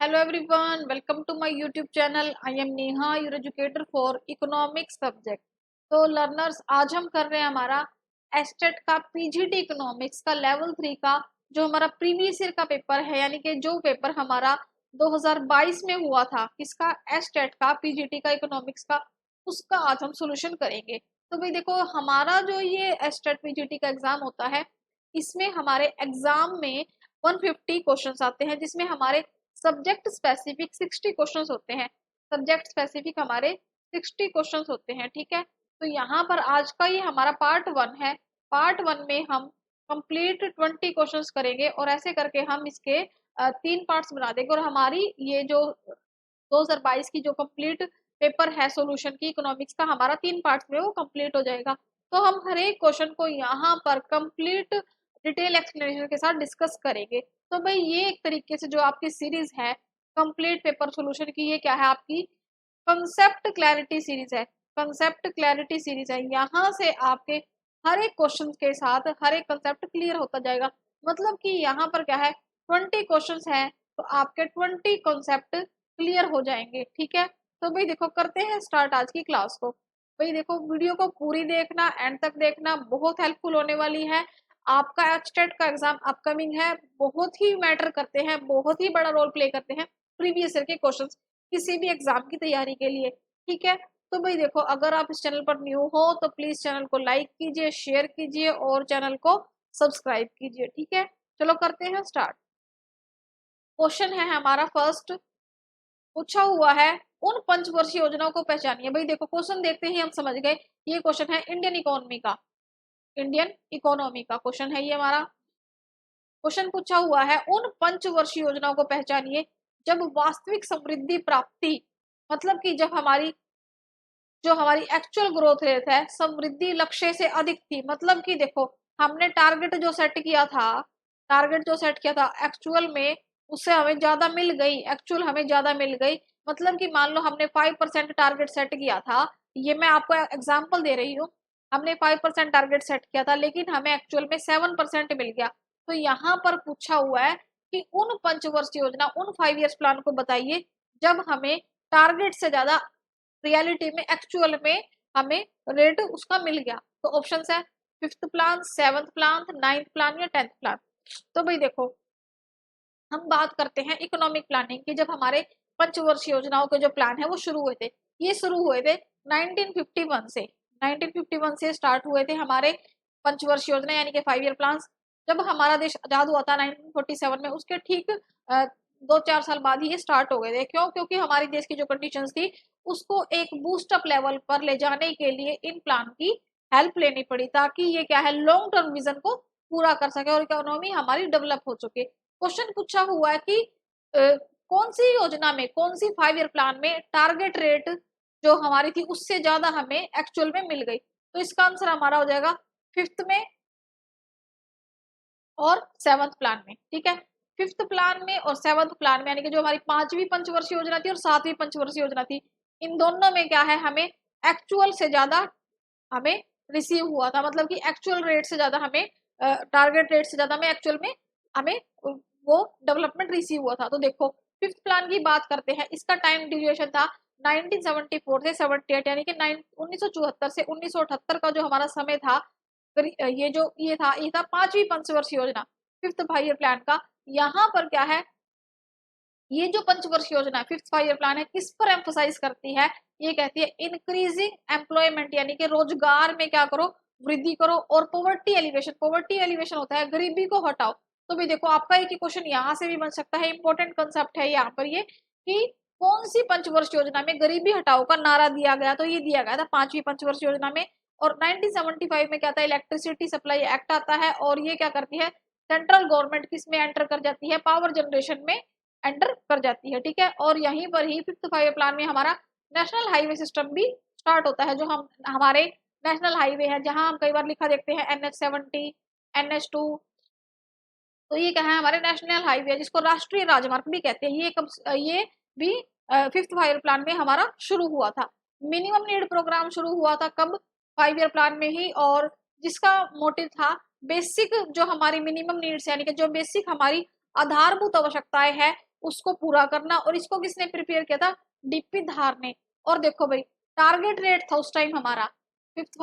Hello everyone, welcome to my YouTube channel. I am Neha, your educator for economics subject. तो learners आज हम कर रहे हैं हमारा एस्टेट का पीजीटी इकोनॉमिक्स का लेवल 3 का जो हमारा प्रीवियस ईयर का पेपर है, यानी कि जो पेपर हमारा 2022 में हुआ था किसका, एस्टेट का पीजीटी का इकोनॉमिक्स का, उसका आज हम सोल्यूशन करेंगे। तो भाई देखो, हमारा जो ये एस्टेट पीजीटी का एग्जाम होता है इसमें हमारे एग्जाम में 150 क्वेश्चंस आते हैं, जिसमें हमारे सब्जेक्ट स्पेसिफिक 60 क्वेश्चंस होते हैं। सब्जेक्ट स्पेसिफिक हमारे 60 क्वेश्चंस होते हैं, ठीक है। तो यहाँ पर आज का ये हमारा पार्ट 1 है। पार्ट 1 में हम कंप्लीट 20 क्वेश्चंस करेंगे और ऐसे करके हम इसके 3 पार्ट्स बना देंगे और हमारी ये जो 2022 की जो कंप्लीट पेपर है सॉल्यूशन की इकोनॉमिक्स का, हमारा 3 पार्ट्स में वो कंप्लीट हो जाएगा। तो हम हर एक क्वेश्चन को यहाँ पर कंप्लीट डिटेल एक्सप्लेनेशन के साथ डिस्कस करेंगे। तो भाई ये एक तरीके से जो आपकी सीरीज है कंप्लीट पेपर सॉल्यूशन की, ये क्या है, आपकी कंसेप्ट क्लैरिटी सीरीज है। कंसेप्ट क्लैरिटी सीरीज है, यहाँ से आपके हर एक क्वेश्चन के साथ हर एक कंसेप्ट क्लियर होता जाएगा। मतलब कि यहाँ पर क्या है, 20 क्वेश्चंस हैं तो आपके 20 कॉन्सेप्ट क्लियर हो जाएंगे, ठीक है। तो भाई देखो, करते हैं स्टार्ट आज की क्लास को। भाई देखो, वीडियो को पूरी देखना, एंड तक देखना, बहुत हेल्पफुल होने वाली है। आपका एस्टेट का एग्जाम अपकमिंग है, बहुत ही मैटर करते हैं, बहुत ही बड़ा रोल प्ले करते हैं प्रीवियस ईयर के क्वेश्चंस किसी भी एग्जाम की तैयारी के लिए, ठीक है। तो भाई देखो, अगर आप इस चैनल पर न्यू हो तो प्लीज चैनल को लाइक कीजिए, शेयर कीजिए और चैनल को सब्सक्राइब कीजिए, ठीक है। चलो करते हैं स्टार्ट। क्वेश्चन है हमारा फर्स्ट, पूछा हुआ है उन पंचवर्षीय योजनाओं को पहचानिए। भाई देखो, क्वेश्चन देखते ही हम समझ गए ये क्वेश्चन है इंडियन इकोनॉमी का। इंडियन इकोनॉमी का क्वेश्चन है ये हमारा। क्वेश्चन पूछा हुआ है उन पंचवर्षीय योजनाओं को पहचानिए जब वास्तविक समृद्धि प्राप्ति, मतलब कि जब हमारी जो हमारी एक्चुअल ग्रोथ रेट है समृद्धि लक्ष्य से अधिक थी। मतलब कि देखो, हमने टारगेट जो सेट किया था, टारगेट जो सेट किया था एक्चुअल में उससे हमें ज्यादा मिल गई, एक्चुअल हमें ज्यादा मिल गई। मतलब कि मान लो हमने 5% टारगेट सेट किया था, ये मैं आपको एग्जांपल दे रही हूँ। हमने 5% टारगेट सेट किया था लेकिन हमें एक्चुअल में 7% मिल गया। तो यहाँ पर पूछा हुआ है कि उन पंचवर्षीय योजना, उन 5 ईयर्स प्लान को बताइए जब हमें टारगेट से ज्यादा रियलिटी में, एक्चुअल में हमें रेट उसका मिल गया। तो ऑप्शन है 5th plan, 7th plan, 9th plan या 10th प्लान। तो भाई देखो, हम बात करते हैं इकोनॉमिक प्लानिंग की। जब हमारे पंचवर्षीय योजनाओं के जो प्लान है वो शुरू हुए थे, ये शुरू हुए थे 1951 से। 1951 से स्टार्ट हुए थे हमारे पंचवर्षीय योजना यानी कि 5 ईयर प्लान। जब हमारा देश आजाद हुआ था 1947 में, उसके ठीक 2-4 साल बाद ही ये स्टार्ट हो गए थे। क्यों? क्योंकि हमारी देश की जो कंडीशंस थी उसको एक बूस्टअप लेवल पर ले जाने के लिए इन प्लान की हेल्प लेनी पड़ी, ताकि ये क्या है, लॉन्ग टर्म विजन को पूरा कर सके और इकोनॉमी हमारी डेवलप हो चुके। क्वेश्चन पूछा हुआ है कि कौन सी योजना में, कौन सी 5 ईयर प्लान में टारगेट रेट जो हमारी थी उससे ज्यादा हमें एक्चुअल में मिल गई। तो इसका आंसर हमारा हो जाएगा 5th में और 7th प्लान में, ठीक है। 5th प्लान में और 7th प्लान में, यानी कि जो हमारी 5वीं पंचवर्षीय योजना थी और 7वीं पंचवर्षीय योजना थी, इन दोनों में क्या है, हमें एक्चुअल से ज्यादा हमें रिसीव हुआ था। मतलब कि एक्चुअल रेट से ज्यादा हमें, टारगेट रेट से ज्यादा हमें एक्चुअल में हमें वो डेवलपमेंट रिसीव हुआ था। तो देखो, 5th प्लान की बात करते हैं, इसका टाइम ड्यूरेशन था 1974 से 78, यानी कि 1974 से 1978 का जो हमारा समय था। ये था 5वीं पंचवर्षीय योजना, 5th 5 ईयर प्लान का। यहाँ पर क्या है, ये जो पंचवर्षीय योजना है 5th 5 ईयर प्लान है, किस पर एम्फोसाइज करती है, ये कहती है इंक्रीजिंग एम्प्लॉयमेंट, यानी कि रोजगार में क्या करो, वृद्धि करो, और पॉवर्टी एलिवेशन। पॉवर्टी एलिवेशन होता है गरीबी को हटाओ। तो भी देखो, आपका एक ही क्वेश्चन यहाँ से भी बन सकता है, इंपॉर्टेंट कंसेप्ट है यहाँ पर ये, कि कौन सी पंचवर्षीय योजना में गरीबी हटाओ का नारा दिया गया। तो ये दिया गया था 5वीं पंचवर्षीय योजना में। और 1975 में क्या था, इलेक्ट्रिसिटी सप्लाई एक्ट आता है, और ये क्या करती है, सेंट्रल गवर्नमेंट किस में एंटर कर जाती है, पावर जनरेशन में एंटर कर जाती है, ठीक है। और यहीं पर ही 5th 5 ईयर प्लान में हमारा नेशनल हाईवे सिस्टम भी स्टार्ट होता है। जो हम हमारे नेशनल हाईवे है, जहां हम कई बार लिखा देखते हैं NH 70, NH 2, तो ये क्या है, हमारे नेशनल हाईवे है, जिसको राष्ट्रीय राजमार्ग भी कहते हैं। ये भी 5th 5 ईयर प्लान में हमारा शुरू हुआ था। मिनिमम नीड प्रोग्राम शुरू हुआ था कब, 5 ईयर प्लान में ही, और जिसका मोटिव था बेसिक जो हमारी मिनिमम नीड्स यानी कि जो बेसिक हमारी आधारभूत आवश्यकताएं है उसको पूरा करना। और इसको किसने प्रिपेयर किया था? डीपी धार ने। और देखो भाई, टारगेट रेट था उस टाइम हमारा, फिफ्थ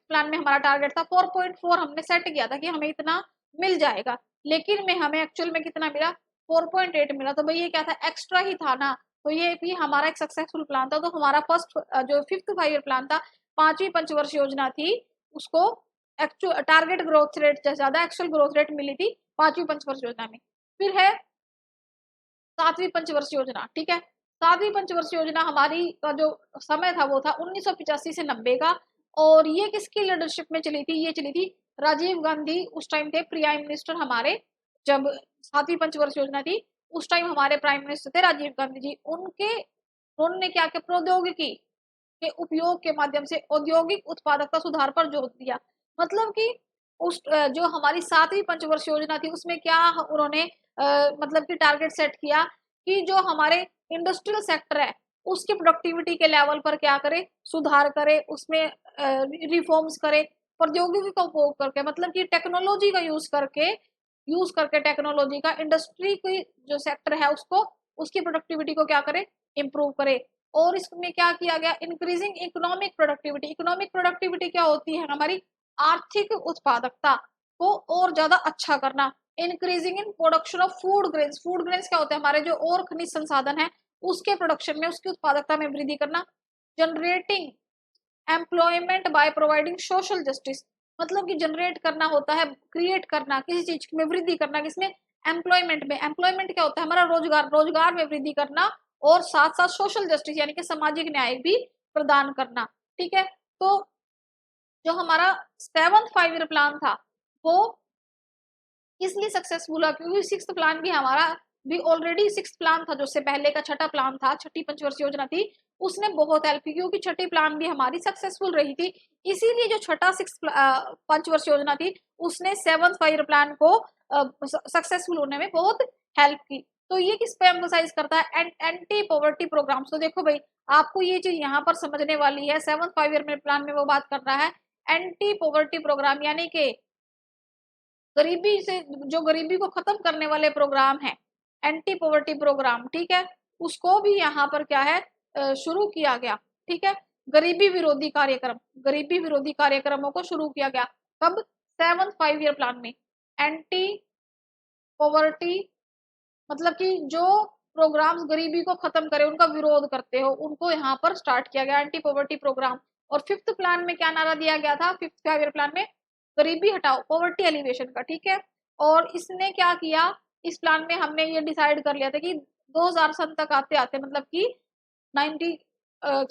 प्लान में हमारा टारगेट था 4.4, हमने सेट किया था कि हमें इतना मिल जाएगा, लेकिन में हमें एक्चुअल में कितना मिला? 4.8 मिला। तो भाई ये क्या था? एक्स्ट्रा ही था ना। तो ये भी हमारा एक सक्सेसफुल प्लान था। तो हमारा फर्स्ट जो फिफ्थ 5 ईयर प्लान था, 5वीं पंचवर्ष योजना थी, उसको एक्चुअल टारगेट ग्रोथ रेट से ज्यादा एक्चुअल ग्रोथ रेट मिली थी 5वीं पंचवर्ष योजना में। फिर है 7वीं पंचवर्ष योजना। ठीक है, 7वीं पंचवर्ष योजना हमारी का जो समय था वो था 1985 से 90 का। और ये किसकी लीडरशिप में चली थी? ये चली थी राजीव गांधी, उस टाइम थे प्राइम मिनिस्टर हमारे। जब 7वीं पंचवर्ष योजना थी उस टाइम हमारे प्राइम मिनिस्टर थे राजीव गांधी जी। उन्होंने क्या किया? प्रौद्योगिकी के उपयोग के माध्यम से औद्योगिक उत्पादकता सुधार पर जोर दिया। मतलब कि उस जो हमारी 7वीं पंचवर्ष योजना थी उसमें क्या उन्होंने मतलब कि टारगेट सेट किया कि जो हमारे इंडस्ट्रियल सेक्टर है उसकी प्रोडक्टिविटी के लेवल पर क्या करे? सुधार करे, उसमें रिफॉर्म्स करे, प्रौद्योगिकी का उपयोग करके, मतलब कि टेक्नोलॉजी का यूज करके टेक्नोलॉजी का इंडस्ट्री की जो सेक्टर है उसको, उसकी प्रोडक्टिविटी को क्या करे? इम्प्रूव करे। और इसमें क्या किया गया? Increasing economic productivity. Economic productivity क्या होती है? हमारी आर्थिक उत्पादकता को और ज्यादा अच्छा करना। Increasing in production of food grains. Food grains क्या होते हैं? हमारे जो और खनिज संसाधन है उसके प्रोडक्शन में, उसकी उत्पादकता में वृद्धि करना। Generating employment by providing social justice. मतलब कि जनरेट करना होता है, क्रिएट करना, किसी चीज में वृद्धि करना, किसमें? एम्प्लॉयमेंट में। एम्प्लॉयमेंट क्या होता है? हमारा रोजगार, रोजगार में वृद्धि करना। और साथ साथ सोशल जस्टिस यानी कि सामाजिक न्याय भी प्रदान करना। ठीक है, तो जो हमारा 7th 5 ईयर प्लान था वो इसलिए सक्सेसफुल हुआ क्योंकि सिक्स्थ प्लान भी हमारा भी ऑलरेडी सिक्स्थ प्लान था, जो उससे पहले का छठा प्लान था, छठी पंचवर्षीय योजना थी, उसने बहुत हेल्प की क्योंकि छठी प्लान भी हमारी सक्सेसफुल रही थी। इसीलिए जो छठा सिक्स पंचवर्षीय योजना थी उसने 7th 5 ईयर प्लान को सक्सेसफुल होने में बहुत हेल्प की। तो ये किस पे एम्फोसाइज करता है? Anti poverty program. तो देखो भाई, आपको ये चीज यहाँ पर समझने वाली है। 7th 5 ईयर प्लान में वो बात कर रहा है एंटी पॉवर्टी प्रोग्राम, यानी कि गरीबी से, जो गरीबी को खत्म करने वाले प्रोग्राम है, एंटी पॉवर्टी प्रोग्राम। ठीक है, उसको भी यहाँ पर क्या है? शुरू किया गया। ठीक है, गरीबी विरोधी कार्यक्रम, गरीबी विरोधी कार्यक्रमों को शुरू किया गया। कब? 7th 5 ईयर प्लान में। एंटी पॉवर्टी मतलब कि जो प्रोग्राम्स गरीबी को खत्म करे, उनका विरोध करते हो, उनको यहाँ पर स्टार्ट किया गया एंटी पॉवर्टी प्रोग्राम। और फिफ्थ प्लान में क्या नारा दिया गया था? 5th 5 ईयर प्लान में गरीबी हटाओ, पॉवर्टी एलिवेशन का। ठीक है, और इसने क्या किया? इस प्लान में हमने ये डिसाइड कर लिया था कि 2000 सन तक आते आते, मतलब कि 90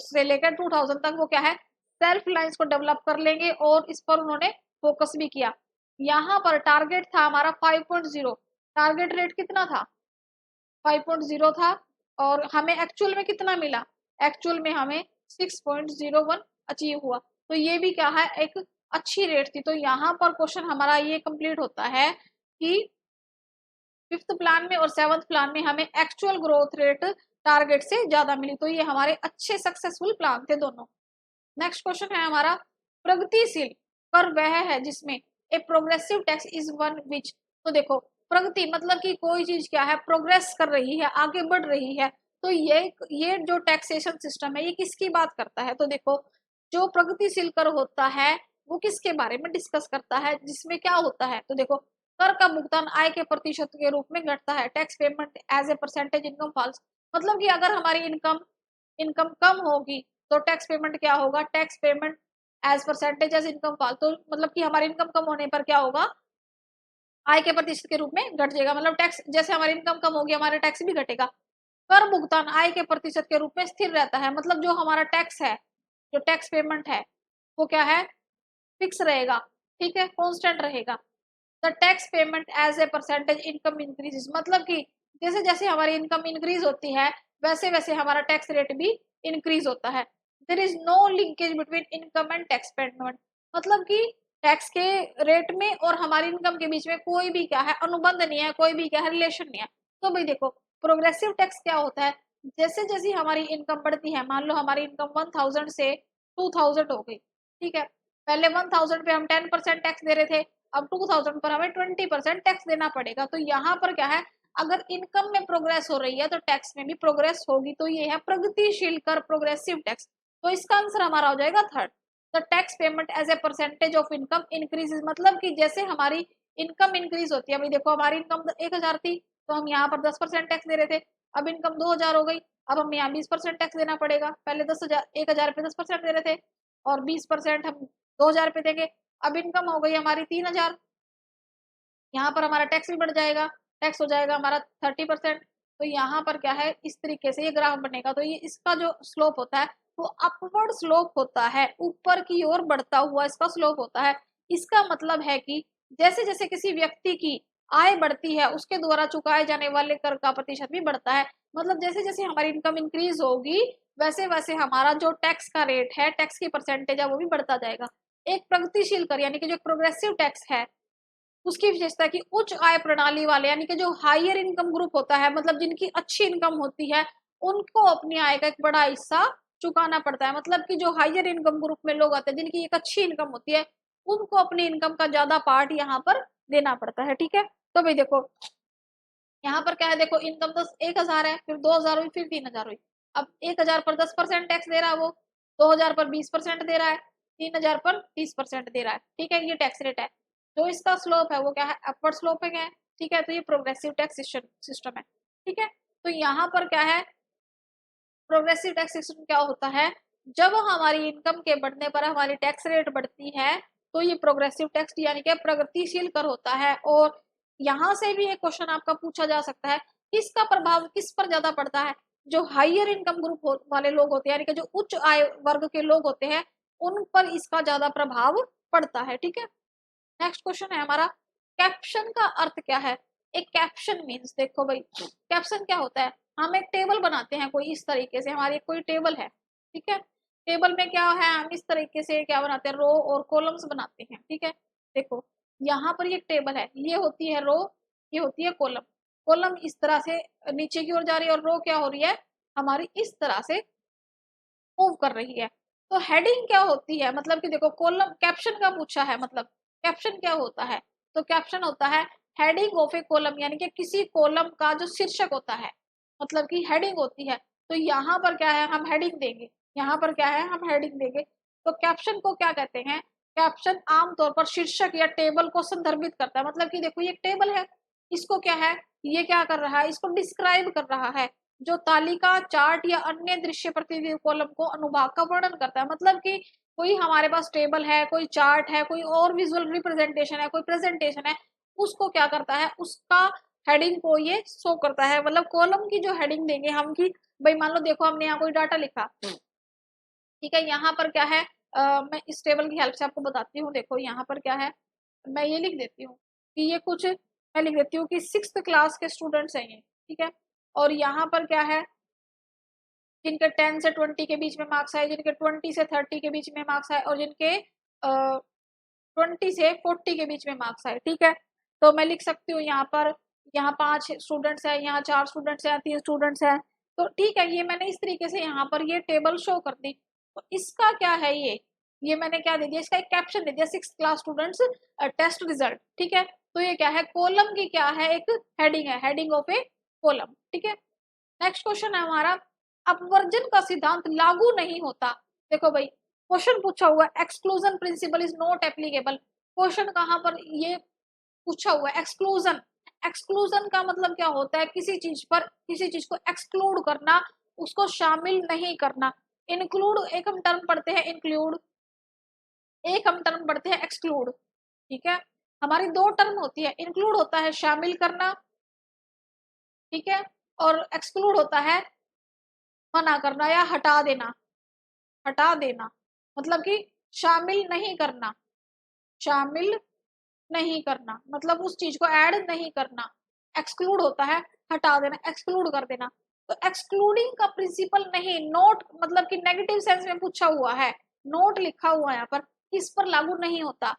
से लेकर 2000 तक वो क्या है? सेल्फ रिलायंस को डेवलप कर लेंगे। और इस पर उन्होंने फोकस भी किया। यहाँ पर टारगेट था हमारा 5.0। टारगेट रेट कितना था? 5.0 था। और हमें एक्चुअल में कितना मिला? एक्चुअल में हमें 6.01 अचीव हुआ। तो ये भी क्या है? एक अच्छी रेट थी। तो यहाँ पर क्वेश्चन हमारा ये कंप्लीट होता है कि फिफ्थ प्लान में और 7th प्लान में हमें एक्चुअल ग्रोथ रेट टारगेट से ज्यादा मिली। तो ये हमारे अच्छे सक्सेसफुल प्लान थे दोनों। नेक्स्ट क्वेश्चन है हमारा, प्रगतिशील कर वह है जिसमें a progressive tax is one which. तो देखो, प्रगति मतलब कि कोई चीज क्या है? प्रोग्रेस कर रही है, आगे बढ़ रही है। तो ये जो टैक्सेशन सिस्टम है ये किसकी बात करता है? तो देखो, जो प्रगतिशील कर होता है वो किसके बारे में डिस्कस करता है? जिसमें क्या होता है? तो देखो, कर का भुगतान आय के प्रतिशत के रूप में घटता है। Tax payment as a percentage income falls. मतलब कि अगर हमारी इनकम इनकम कम होगी तो टैक्स पेमेंट क्या होगा? Tax payment as percentage as income fall. तो मतलब कि हमारी इनकम कम होने पर क्या होगा? आय के प्रतिशत के रूप में घट जाएगा। मतलब टैक्स, जैसे हमारी इनकम कम होगी हमारा टैक्स भी घटेगा। कर भुगतान आय के प्रतिशत के रूप में स्थिर रहता है। मतलब जो हमारा टैक्स है, जो टैक्स पेमेंट है, वो क्या है? फिक्स रहेगा। ठीक है, कांस्टेंट रहेगा। The tax payment as a percentage income increases. मतलब कि जैसे जैसे हमारी इनकम इंक्रीज होती है वैसे वैसे हमारा टैक्स रेट भी इंक्रीज होता है। There is no linkage between income and tax payment. मतलब कि टैक्स के रेट में और हमारी इनकम के बीच में कोई भी क्या है? अनुबंध नहीं है, कोई भी क्या है? रिलेशन नहीं है। तो भाई देखो, प्रोग्रेसिव टैक्स क्या होता है? जैसे जैसे हमारी इनकम बढ़ती है, मान लो हमारी इनकम 1000 से 2000 हो गई। ठीक है, पहले 1000 पे हम 10% टैक्स दे रहे थे, अब 2000 पर हमें 20% टैक्स देना पड़ेगा। तो यहाँ पर क्या है? अगर इनकम में प्रोग्रेस हो रही है तो टैक्स में भी प्रोग्रेस होगी, तो ये है प्रगतिशील कर, प्रोग्रेसिव टैक्स। तो इसका आंसर हमारा हो जाएगा third. The tax payment as a percentage of income increases, मतलब कि जैसे हमारी इनकम इंक्रीज होती है, अभी देखो हमारी इनकम 1000 थी तो हम यहाँ पर 10% टैक्स दे रहे थे, अब इनकम 2000 हो गई, अब हम यहाँ 20% टैक्स देना पड़ेगा। पहले 10,000 1000 पे 10% दे रहे थे और 20% हम 2000 पे देंगे। अब इनकम हो गई हमारी 3000, यहाँ पर हमारा टैक्स भी बढ़ जाएगा, टैक्स हो जाएगा हमारा 30%। तो यहाँ पर क्या है, इस तरीके से ये ग्राफ बनेगा। तो ये इसका जो स्लोप होता है वो अपवर्ड स्लोप होता है, ऊपर की ओर बढ़ता हुआ इसका स्लोप होता है। इसका मतलब है कि जैसे जैसे किसी व्यक्ति की आय बढ़ती है उसके द्वारा चुकाए जाने वाले कर का प्रतिशत भी बढ़ता है। मतलब जैसे जैसे हमारी इनकम इंक्रीज होगी वैसे वैसे हमारा जो टैक्स का रेट है, टैक्स की परसेंटेज है, वो भी बढ़ता जाएगा। एक प्रगतिशील कर यानी कि जो प्रोग्रेसिव टैक्स है उसकी विशेषता है कि उच्च आय प्रणाली वाले यानी कि जो हायर इनकम ग्रुप होता है, मतलब जिनकी अच्छी इनकम होती है, उनको अपनी आय का एक बड़ा हिस्सा चुकाना पड़ता है। मतलब कि जो हायर इनकम ग्रुप में लोग आते हैं जिनकी एक अच्छी इनकम होती है, उनको अपनी इनकम का ज्यादा पार्ट यहाँ पर देना पड़ता है। ठीक है, तो भाई देखो यहाँ पर क्या है, देखो इनकम तो 1000 है, फिर 2000 हुई, फिर 3000 हुई। अब 1000 पर 10% टैक्स दे रहा है वो, 2000 पर 20% दे रहा है, 3000 पर 30% दे रहा है। ठीक है, ये टैक्स रेट है। जो इसका स्लोप है वो क्या है, अपवर्ड स्लोप है। ठीक है, तो ये प्रोग्रेसिव टैक्स सिस्टम है। ठीक है, तो यहाँ पर क्या है, प्रोग्रेसिव टैक्स सिस्टम क्या होता है, जब हमारी इनकम के बढ़ने पर हमारी टैक्स रेट बढ़ती है तो ये प्रोग्रेसिव टैक्स यानी कि प्रगतिशील कर होता है। और यहाँ से भी एक क्वेश्चन आपका पूछा जा सकता है, इसका प्रभाव किस पर ज्यादा पड़ता है, जो हायर इनकम ग्रुप वाले लोग होते हैं यानी कि जो उच्च आय वर्ग के लोग होते हैं, उन पर इसका ज्यादा प्रभाव पड़ता है। ठीक है, नेक्स्ट क्वेश्चन है हमारा, कैप्शन का अर्थ क्या है। एक कैप्शन मीन्स, देखो भाई कैप्शन क्या होता है, हम एक टेबल बनाते हैं कोई इस तरीके से, हमारी कोई टेबल है। ठीक है, टेबल में क्या है, हम इस तरीके से क्या बनाते हैं, रो और कॉलम्स बनाते हैं। ठीक है, देखो यहाँ पर ये टेबल है, ये होती है रो, ये होती है कॉलम। कॉलम इस तरह से नीचे की ओर जा रही है और रो क्या हो रही है, हमारी इस तरह से मूव कर रही है। तो हेडिंग क्या होती है, मतलब कि देखो कॉलम कैप्शन का पूछा है, मतलब कैप्शन क्या होता है, तो कैप्शन होता है हेडिंग ऑफ ए कॉलम, यानी कि किसी कॉलम का जो शीर्षक होता है, मतलब कि हेडिंग होती है। तो यहाँ पर क्या है, हम हेडिंग देंगे, यहाँ पर क्या है, हम हेडिंग देंगे। तो कैप्शन को क्या कहते हैं, कैप्शन आमतौर पर शीर्षक या टेबल को संदर्भित करता है। मतलब कि देखो ये टेबल है, इसको क्या है, ये क्या कर रहा है, इसको डिस्क्राइब कर रहा है। जो तालिका, चार्ट या अन्य दृश्य प्रतिनिधि कॉलम को अनुभाग का वर्णन करता है। मतलब कि कोई हमारे पास टेबल है, कोई चार्ट है, कोई और विजुअल रिप्रेजेंटेशन है, कोई प्रेजेंटेशन है, उसको क्या करता है, उसका हेडिंग को ये शो करता है। मतलब कॉलम की जो हेडिंग देंगे हम कि भाई मान लो देखो हमने यहाँ कोई डाटा लिखा, ठीक है, यहाँ पर क्या है, मैं इस टेबल की हेल्प से आपको बताती हूँ। देखो यहाँ पर क्या है, मैं ये लिख देती हूँ कि ये कुछ, मैं लिख देती हूँ कि 6th क्लास के स्टूडेंट्स हैं ये। ठीक है, और यहाँ पर क्या है, जिनके 10 से 20 के बीच में मार्क्स आए, जिनके 20 से 30 के बीच में मार्क्स आए, और जिनके 20 से 40 के बीच में मार्क्स आए। ठीक है, तो मैं लिख सकती हूँ यहाँ पर, यहाँ 5 स्टूडेंट्स हैं, यहाँ 4 स्टूडेंट्स हैं, 3 स्टूडेंट्स हैं। तो ठीक है, ये मैंने इस तरीके से यहाँ पर ये टेबल शो कर दी। तो इसका क्या है, ये मैंने क्या दे दिया, इसका एक कैप्शन दे दिया, 6th class students test result. ठीक है, तो ये क्या है, कॉलम की क्या है, एक हेडिंग है, हेडिंग ऑफ ए कॉलम। ठीक है, नेक्स्ट क्वेश्चन है हमारा, अपवर्जन का सिद्धांत लागू नहीं होता। देखो भाई क्वेश्चन पूछा हुआ exclusion principle is not applicable. Question कहाँ पर ये पूछा हुआ है, एक्सक्लूजन। एक्सक्लूजन का मतलब क्या होता है, किसी चीज पर, किसी चीज को एक्सक्लूड करना, उसको शामिल नहीं करना। इंक्लूड एक हम टर्म पढ़ते हैं, इंक्लूड एक हम टर्म पढ़ते हैं, एक्सक्लूड। ठीक है, हमारी दो टर्म होती है, इंक्लूड होता है शामिल करना, ठीक है, और एक्सक्लूड होता है मना करना या हटा देना। हटा देना मतलब कि शामिल नहीं करना, शामिल नहीं करना मतलब उस चीज को ऐड नहीं करना। एक्सक्लूड होता है हटा देना, एक्सक्लूड कर देना। तो एक्सक्लूडिंग का प्रिंसिपल नहीं, नोट मतलब कि नेगेटिव सेंस में पूछा हुआ है, नोट लिखा हुआ है यहाँ पर, किस पर लागू नहीं होता,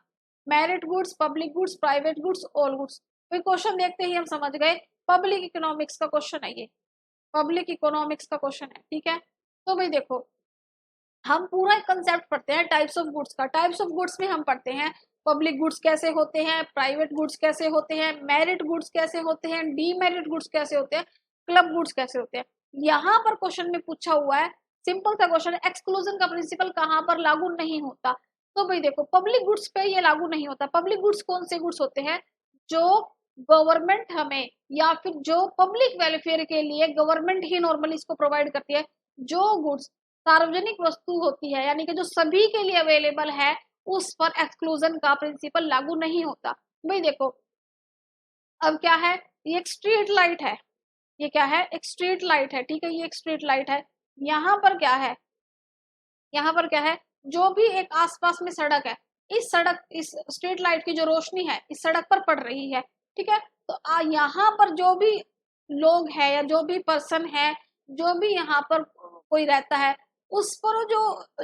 merit goods, public goods, private goods, all goods. कोई क्वेश्चन देखते ही हम समझ गए पब्लिक इकोनॉमिक्स का क्वेश्चन है ये, पब्लिक इकोनॉमिक्स का क्वेश्चन है। ठीक है, तो भाई देखो हम पूरा कंसेप्ट पढ़ते हैं टाइप्स ऑफ गुड्स का। टाइप्स ऑफ गुड्स में हम पढ़ते हैं पब्लिक गुड्स कैसे होते हैं, प्राइवेट गुड्स कैसे होते हैं, मेरिट गुड्स कैसे होते हैं, डीमेरिट गुड्स कैसे होते हैं, क्लब गुड्स कैसे होते हैं। यहाँ पर क्वेश्चन में पूछा हुआ है, सिंपल सा क्वेश्चन, एक्सक्लूजन का प्रिंसिपल कहाँ पर लागू नहीं होता। तो भाई देखो, पब्लिक गुड्स पे ये लागू नहीं होता। पब्लिक गुड्स कौन से गुड्स होते हैं, जो गवर्नमेंट हमें या फिर जो पब्लिक वेलफेयर के लिए गवर्नमेंट ही नॉर्मली इसको प्रोवाइड करती है। जो गुड्स सार्वजनिक वस्तु होती है, यानी कि जो सभी के लिए अवेलेबल है, उस पर एक्सक्लूजन का प्रिंसिपल लागू नहीं होता। भाई देखो, अब क्या है, ये एक स्ट्रीट लाइट है, ये क्या है, एक स्ट्रीट लाइट है, ठीक है, ये एक स्ट्रीट लाइट है। यहाँ पर क्या है, यहाँ पर क्या है, जो भी एक आसपास में सड़क है, इस सड़क, इस स्ट्रीट लाइट की जो रोशनी है इस सड़क पर पड़ रही है, ठीक है। तो यहाँ पर जो भी लोग है या जो भी पर्सन है, जो भी यहाँ पर कोई रहता है, उस पर जो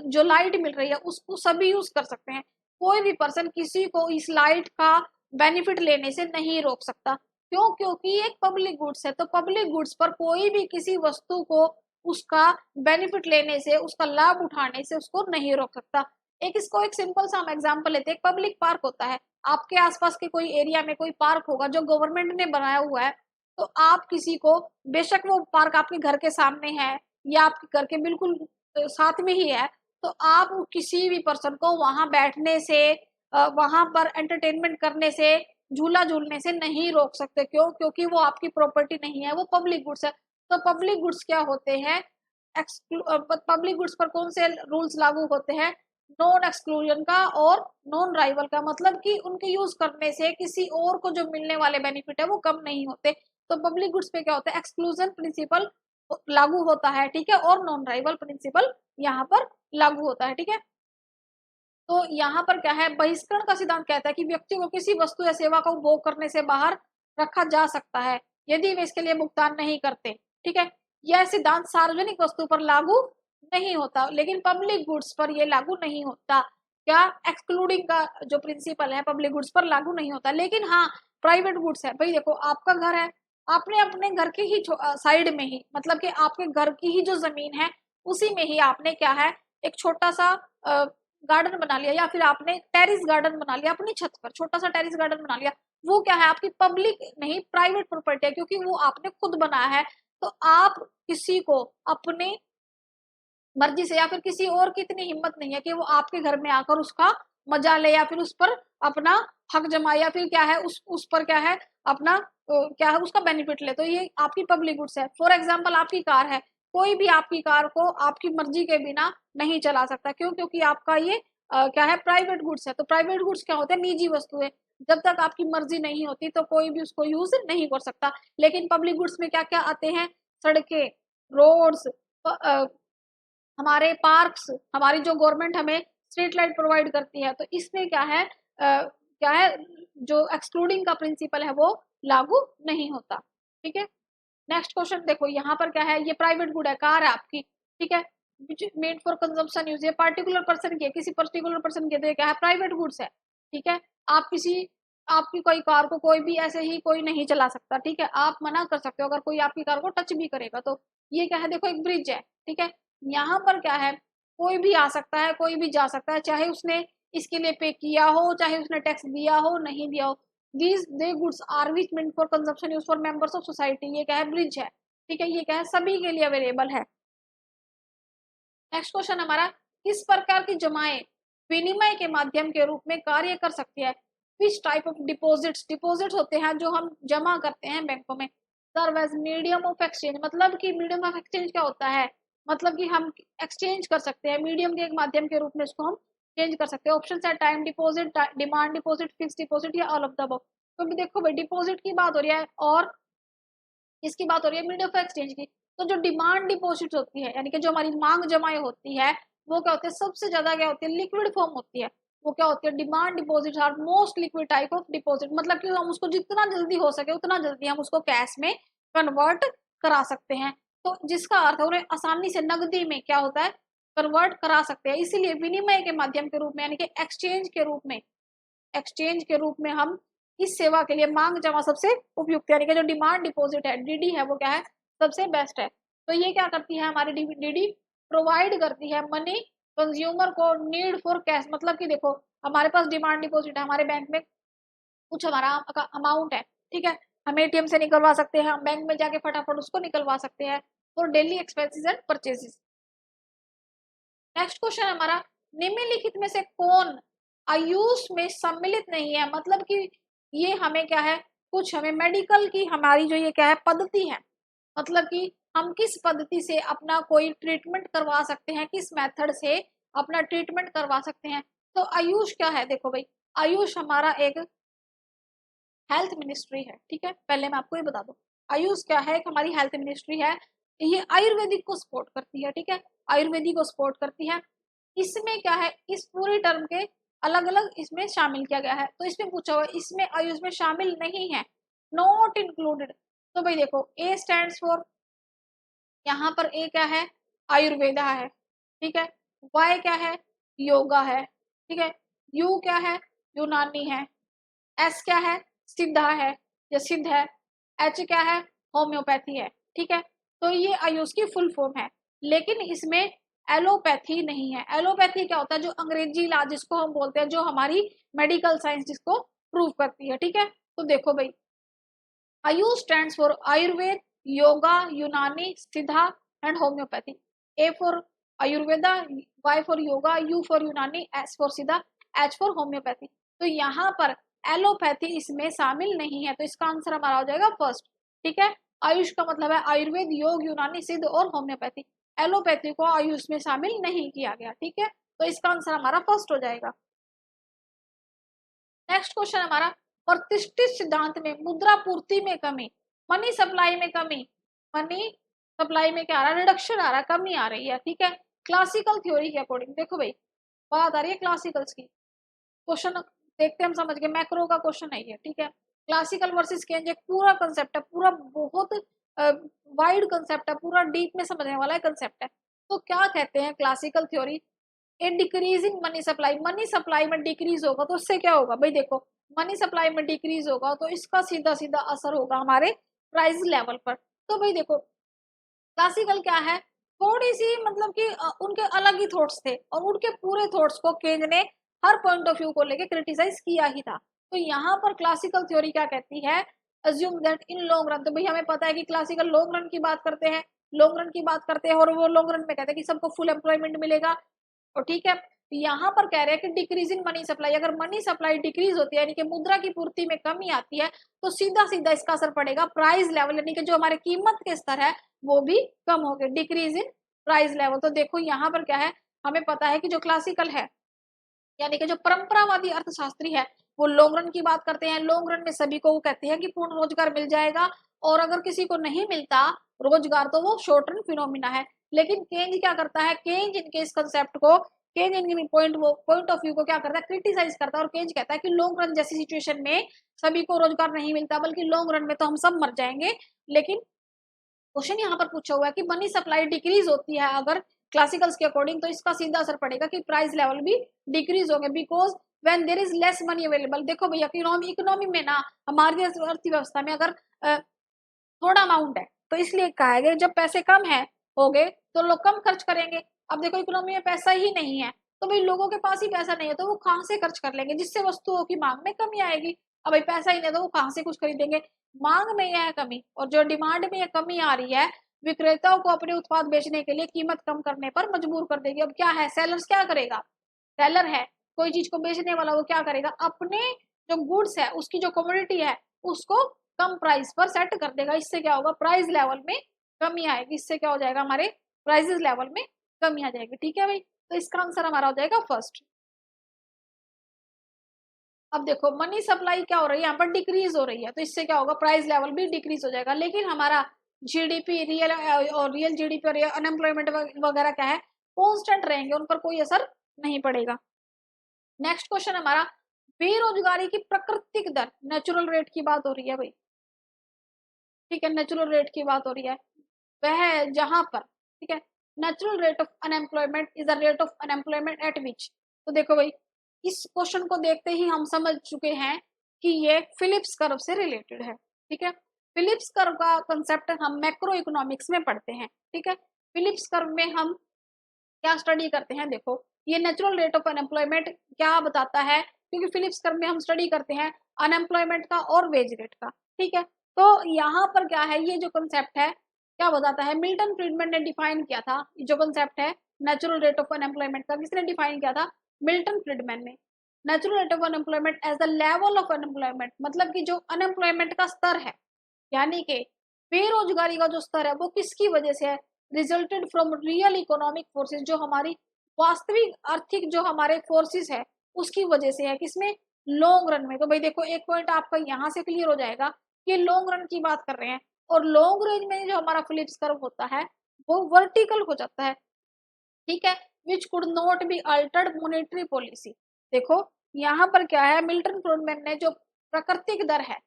जो लाइट मिल रही है उसको सभी यूज कर सकते हैं। कोई भी पर्सन किसी को इस लाइट का बेनिफिट लेने से नहीं रोक सकता। क्यों? क्योंकि एक पब्लिक गुड्स है, तो पब्लिक गुड्स पर कोई भी किसी वस्तु को उसका बेनिफिट लेने से, उसका लाभ उठाने से उसको नहीं रोक सकता। इसको एक सिंपल सा हम एग्जांपल लेते हैं। एक पब्लिक पार्क होता है, आपके आसपास के कोई एरिया में कोई पार्क होगा जो गवर्नमेंट ने बनाया हुआ है, तो आप किसी को, बेशक वो पार्क आपके घर के सामने है या आपके घर के बिल्कुल साथ में ही है, तो आप किसी भी पर्सन को वहां बैठने से, वहां पर एंटरटेनमेंट करने से, झूला झूलने से नहीं रोक सकते। क्यों? क्योंकि वो आपकी प्रॉपर्टी नहीं है, वो पब्लिक गुड्स है। तो पब्लिक गुड्स क्या होते हैं, पब्लिक गुड्स पर कौन से रूल्स लागू होते हैं, नॉन एक्सक्लूजन का और नॉन राइवल का, मतलब कि उनके यूज करने से किसी और को जो मिलने वाले बेनिफिट है वो कम नहीं होते। तो पब्लिक गुड्स पे क्या होता है, एक्सक्लूजन प्रिंसिपल लागू होता है, ठीक है, और नॉन राइवल प्रिंसिपल यहाँ पर लागू होता है, ठीक है। तो यहाँ पर क्या है, बहिष्करण का सिद्धांत कहता है कि व्यक्ति को किसी वस्तु या सेवा का उपभोग करने से बाहर रखा जा सकता है यदि वे इसके लिए भुगतान नहीं करते, ठीक है। यह सिद्धांत सार्वजनिक वस्तु पर लागू नहीं होता, लेकिन पब्लिक गुड्स पर यह लागू नहीं होता। क्या? एक्सक्लूडिंग का जो प्रिंसिपल है पब्लिक गुड्स पर लागू नहीं होता। लेकिन हाँ, प्राइवेट गुड्स है, भाई देखो, आपका घर है, आपने अपने घर के ही साइड में ही, मतलब कि आपके घर की ही जो जमीन है उसी में ही आपने क्या है, एक छोटा सा गार्डन बना लिया, या फिर आपने टेरिस गार्डन बना लिया अपनी छत पर, छोटा सा टेरिस गार्डन बना लिया। वो क्या है, आपकी पब्लिक नहीं, प्राइवेट प्रॉपर्टी है, क्योंकि वो आपने खुद बनाया है। तो आप किसी को अपने मर्जी से, या फिर किसी और की इतनी हिम्मत नहीं है कि वो आपके घर में आकर उसका मजा ले, या फिर उस पर अपना हक जमाए, या फिर क्या है, उस पर क्या है, अपना क्या है, उसका बेनिफिट ले। तो ये आपकी पब्लिक गुड्स है। फॉर एग्जाम्पल, आपकी कार है, कोई भी आपकी कार को आपकी मर्जी के बिना नहीं चला सकता। क्यों? क्योंकि आपका ये क्या है, प्राइवेट गुड्स है। तो प्राइवेट गुड्स क्या होते हैं, निजी वस्तु है, जब तक आपकी मर्जी नहीं होती तो कोई भी उसको यूज नहीं कर सकता। लेकिन पब्लिक गुड्स में क्या क्या आते हैं, सड़कें, रोड्स, हमारे पार्क्स, हमारी जो गवर्नमेंट हमें स्ट्रीट लाइट प्रोवाइड करती है, तो इसमें क्या है, क्या है, जो एक्सक्लूडिंग का प्रिंसिपल है वो लागू नहीं होता, ठीक है। नेक्स्ट क्वेश्चन देखो, यहाँ पर क्या है, ये प्राइवेट गुड है, कार है आपकी, ठीक है, मेड फॉर कंजम्पशन यूज, ये पार्टिकुलर पर्सन की है, किसी पर्टिकुलर पर्सन की, तो ये क्या है, प्राइवेट गुड्स है, ठीक है। आप किसी, आपकी कोई कार को कोई भी ऐसे ही कोई नहीं चला सकता, ठीक है, आप मना कर सकते हो अगर कोई आपकी कार को टच भी करेगा। तो ये क्या है, देखो, एक ब्रिज है, ठीक है, यहाँ पर क्या है, कोई भी आ सकता है, कोई भी जा सकता है, चाहे उसने इसके लिए पे किया हो, चाहे उसने टैक्स दिया हो, नहीं दिया हो। These they goods are which meant for consumption use for members of society, ये क्या है, ब्रिज है, ठीक है, ये क्या है, सभी के लिए अवेलेबल है। नेक्स्ट क्वेश्चन हमारा, किस प्रकार की जमाएं विनिमय के माध्यम के रूप में कार्य कर सकती है। Which type of deposits, deposit होते हैं जो हम जमा करते हैं बैंकों में, serve as medium of exchange, मतलब कि मीडियम ऑफ एक्सचेंज क्या होता है, मतलब कि हम एक्सचेंज कर सकते हैं, मीडियम के एक माध्यम के रूप में इसको हम चेंज कर सकते हैं। ऑप्शन है time deposit, demand deposit, fix deposit, या ऑल ऑफ द अबव। तो देखो भाई, डिपॉजिट की बात हो रही है और इसकी बात हो रही है मीडियम ऑफ एक्सचेंज की। तो जो डिमांड डिपॉजिट होती है, यानी कि जो हमारी मांग जमाएं होती है, वो क्या होती है, सबसे ज्यादा क्या होती है, लिक्विड फॉर्म होती है। वो क्या होती है, demand deposit are most liquid type of deposit, मतलब कि हम उसको जितना जल्दी हो सके उतना जल्दी हम उसको कैश में कन्वर्ट करा सकते हैं। तो जिसका अर्थ है उन्हें आसानी से नकदी में क्या होता है, कन्वर्ट करा सकते हैं। इसीलिए विनिमय के माध्यम के रूप में, यानी कि एक्सचेंज के रूप में, एक्सचेंज के रूप में हम इस सेवा के लिए मांग जमा सबसे उपयुक्त, यानी कि जो डिमांड डिपॉजिट है, डीडी है, वो क्या है, सबसे बेस्ट है। तो ये क्या करती है, हमारी डीडी प्रोवाइड करती है मनी कंज्यूमर को नीड फॉर कैश, मतलब कि देखो, हमारे पास डिमांड डिपॉजिट है, हमारे बैंक में कुछ हमारा अमाउंट है, ठीक है, हम एटीएम से निकलवा सकते हैं, हम बैंक में जाके फटाफट उसको निकलवा सकते हैं for daily expenses and purchases. Next question हमारा, निम्नलिखित में से कौन आयुष में सम्मिलित नहीं है, मतलब कि ये हमें क्या है, कुछ हमें मेडिकल की हमारी जो ये क्या है पद्धति है, मतलब कि हम किस पद्धति से अपना कोई ट्रीटमेंट करवा सकते हैं, किस मेथड से अपना ट्रीटमेंट करवा सकते हैं। तो आयुष क्या है, देखो भाई, आयुष हमारा एक हेल्थ मिनिस्ट्री है, ठीक है, पहले मैं आपको ये बता दूं, आयुष क्या है, एक हमारी हेल्थ मिनिस्ट्री है, ये आयुर्वेदिक को सपोर्ट करती है, ठीक है, आयुर्वेदिक को सपोर्ट करती है। इसमें क्या है, इस पूरी टर्म के अलग अलग इसमें शामिल किया गया है, तो इसमें पूछा हुआ इसमें आयुष में शामिल नहीं है, नॉट इंक्लूडेड। तो भाई देखो, ए स्टैंड फॉर, यहाँ पर ए क्या है, आयुर्वेदा है, ठीक है, वाई क्या है, योगा है, ठीक है, यू क्या है, यूनानी है, एस क्या है, सिद्धा है या सिद्ध है, एच क्या है, होम्योपैथी है, ठीक है। तो ये आयुष की फुल फॉर्म है, लेकिन इसमें एलोपैथी नहीं है। एलोपैथी क्या होता है, जो अंग्रेजी इलाज जिसको हम बोलते हैं, जो हमारी मेडिकल साइंस जिसको प्रूव करती है, ठीक है। तो देखो भाई, AYUSH stands for Ayurveda, yoga, Unani, Siddha and homeopathy. A for Ayurveda, Y for yoga, U for Unani, S for Siddha, H for homeopathy. तो यहाँ पर एलोपैथी इसमें शामिल नहीं है, तो इसका आंसर हमारा हो जाएगा फर्स्ट, ठीक है। आयुष का मतलब है आयुर्वेद, योग, यूनानी, सिद्ध और होम्योपैथी। एलोपैथी को आयुष में शामिल नहीं किया गया, ठीक है, तो इसका आंसर हमारा फर्स्ट हो जाएगा। नेक्स्ट क्वेश्चन हमारा, प्रतिष्ठित सिद्धांत में मुद्रा पूर्ति में कमी, मनी सप्लाई में कमी, मनी सप्लाई में क्या आ रहा है, रिडक्शन आ रहा है, कमी आ रही है, ठीक है। क्लासिकल थ्योरी के अकॉर्डिंग, देखो भाई बात आ रही है क्लासिकल्स की, क्वेश्चन देखते हम समझ गए, मैक्रो का क्वेश्चन है ये, ठीक है। क्लासिकल वर्सेस केंज एक पूरा कंसेप्ट है, पूरा बहुत वाइड कंसेप्ट है, पूरा डीप में समझने वाला कंसेप्ट है। तो क्या कहते हैं क्लासिकल थ्योरी, ए डिक्रीजिंग मनी सप्लाई में डिक्रीज होगा तो उससे क्या होगा, भाई देखो, मनी सप्लाई में डिक्रीज होगा तो इसका सीधा सीधा असर होगा हमारे प्राइस लेवल पर। तो भाई देखो, क्लासिकल क्या है, थोड़ी सी मतलब कि उनके अलग ही थॉट्स थे, और उनके पूरे थॉट्स को केंज ने हर पॉइंट ऑफ व्यू को लेके क्रिटिसाइज किया ही था। तो यहाँ पर क्लासिकल थ्योरी क्या कहती है, assume that in long run, तो भाई हमें पता है कि क्लासिकल लॉन्ग रन की बात करते हैं, लॉन्ग रन की बात करते हैं, और वो लॉन्ग रन में कहते हैं कि सबको फुल एम्प्लॉयमेंट मिलेगा, और ठीक है। यहाँ पर कह रहे हैं कि डिक्रीजिंग मनी सप्लाई, अगर मनी सप्लाई डिक्रीज होती है यानी कि मुद्रा की पूर्ति में कमी आती है, तो सीधा सीधा इसका असर पड़ेगा प्राइस लेवल, यानी कि जो हमारे कीमत के स्तर है वो भी कम हो गए, डिक्रीज इन प्राइस लेवल। तो देखो यहाँ पर क्या है, हमें पता है कि जो क्लासिकल है यानी कि जो परंपरावादी अर्थशास्त्री है, वो लॉन्ग रन की बात करते हैं, लॉन्ग रन में सभी को वो कहते हैं कि पूर्ण रोजगार मिल जाएगा, और अगर किसी को नहीं मिलता रोजगार तो वो शॉर्ट रन फिनोमिना है। लेकिन केंज क्या करता है, केंज इनके इस कंसेप्ट को, केंज इनके पॉइंट ऑफ व्यू को क्या करता है, क्रिटिसाइज करता है, और केंज कहता है कि लॉन्ग रन जैसी सिचुएशन में सभी को रोजगार नहीं मिलता, बल्कि लॉन्ग रन में तो हम सब मर जाएंगे। लेकिन क्वेश्चन यहाँ पर पूछा हुआ है कि मनी सप्लाई डिक्रीज होती है अगर क्लासिकल्स के अकॉर्डिंग, तो इसका सीधा असर पड़ेगा कि प्राइस लेवल भी डिक्रीज होंगे, because when there is less money available. देखो भैया, इकोनॉमी में ना, हमारी अर्थव्यवस्था में अगर थोड़ा अमाउंट है, तो इसलिए कहा गया जब पैसे कम है हो गए तो लोग कम खर्च करेंगे। अब देखो, इकोनॉमी में पैसा ही नहीं है, तो भाई लोगों के पास ही पैसा नहीं है, तो वो कहाँ से खर्च कर लेंगे, जिससे वस्तुओं की मांग में कमी आएगी। अब भाई पैसा ही नहीं तो वो कहाँ से कुछ खरीदेंगे, मांग में यह कमी और जो डिमांड में यह कमी आ रही है, विक्रेताओं को अपने उत्पाद बेचने के लिए कीमत कम करने पर मजबूर कर देगी। अब क्या है, सेलर्स क्या करेगा, सेलर है कोई चीज को बेचने वाला, वो क्या करेगा, अपने जो गुड्स है उसकी जो कमोडिटी है उसको कम प्राइस पर सेट कर देगा। इससे क्या होगा, प्राइस लेवल में कमी आएगी, इससे क्या हो जाएगा, हमारे प्राइसेस लेवल में कमी आ जाएगी, ठीक है भाई। तो इसका आंसर हमारा हो जाएगा फर्स्ट। अब देखो, मनी सप्लाई क्या हो रही है, यहाँ पर डिक्रीज हो रही है, तो इससे क्या होगा, प्राइस लेवल भी डिक्रीज हो जाएगा। लेकिन हमारा जीडीपी रियल और रियल जीडीपी और अनएम्प्लॉयमेंट वगैरह क्या है, कॉन्स्टेंट रहेंगे, उन पर कोई असर नहीं पड़ेगा। नेक्स्ट क्वेश्चन हमारा, बेरोजगारी की प्राकृतिक दर, नेचुरल रेट की बात हो रही है भाई, ठीक है, नेचुरल रेट की बात हो रही है, वह जहां पर, ठीक है, natural rate of unemployment is the rate of unemployment eight विच। तो देखो भाई, इस क्वेश्चन को देखते ही हम समझ चुके हैं कि ये फिलिप्स कर्व से रिलेटेड है, ठीक है। फिलिप्स कर्व का कंसेप्ट हम मैक्रो इकोनॉमिक्स में पढ़ते हैं, ठीक है। फिलिप्स कर्व में हम क्या स्टडी करते हैं, देखो ये नेचुरल रेट ऑफ अनएम्प्लॉयमेंट क्या बताता है, क्योंकि फिलिप्स कर्व में हम स्टडी करते हैं अनएम्प्लॉयमेंट का और वेज रेट का, ठीक है। तो यहाँ पर क्या है, ये जो कंसेप्ट है क्या बताता है, मिल्टन फ्रीडमैन ने डिफाइन किया था जो कंसेप्ट है नेचुरल रेट ऑफ अनएम्प्लॉयमेंट का। किसने डिफाइन किया था? मिल्टन फ्रीडमैन ने। Natural rate of unemployment as the level of unemployment, मतलब कि जो अनएम्प्लॉयमेंट का स्तर है, यानी कि बेरोजगारी का जो स्तर है वो किसकी वजह से है, resulted from real economic forces, जो हमारी वास्तविक आर्थिक जो हमारे फोर्सेस है उसकी वजह से है। किसमें? लॉन्ग रन में। तो भाई देखो एक पॉइंट आपका यहाँ से क्लियर हो जाएगा कि लॉन्ग रन की बात कर रहे हैं, और लॉन्ग रेंज में जो हमारा फिलिप्स कर्व होता है वो वर्टिकल हो जाता है, ठीक है, which could not be altered monetary policy. देखो यहाँ पर क्या है, मिल्टन फ्रीडमैन ने जो प्राकृतिक दर है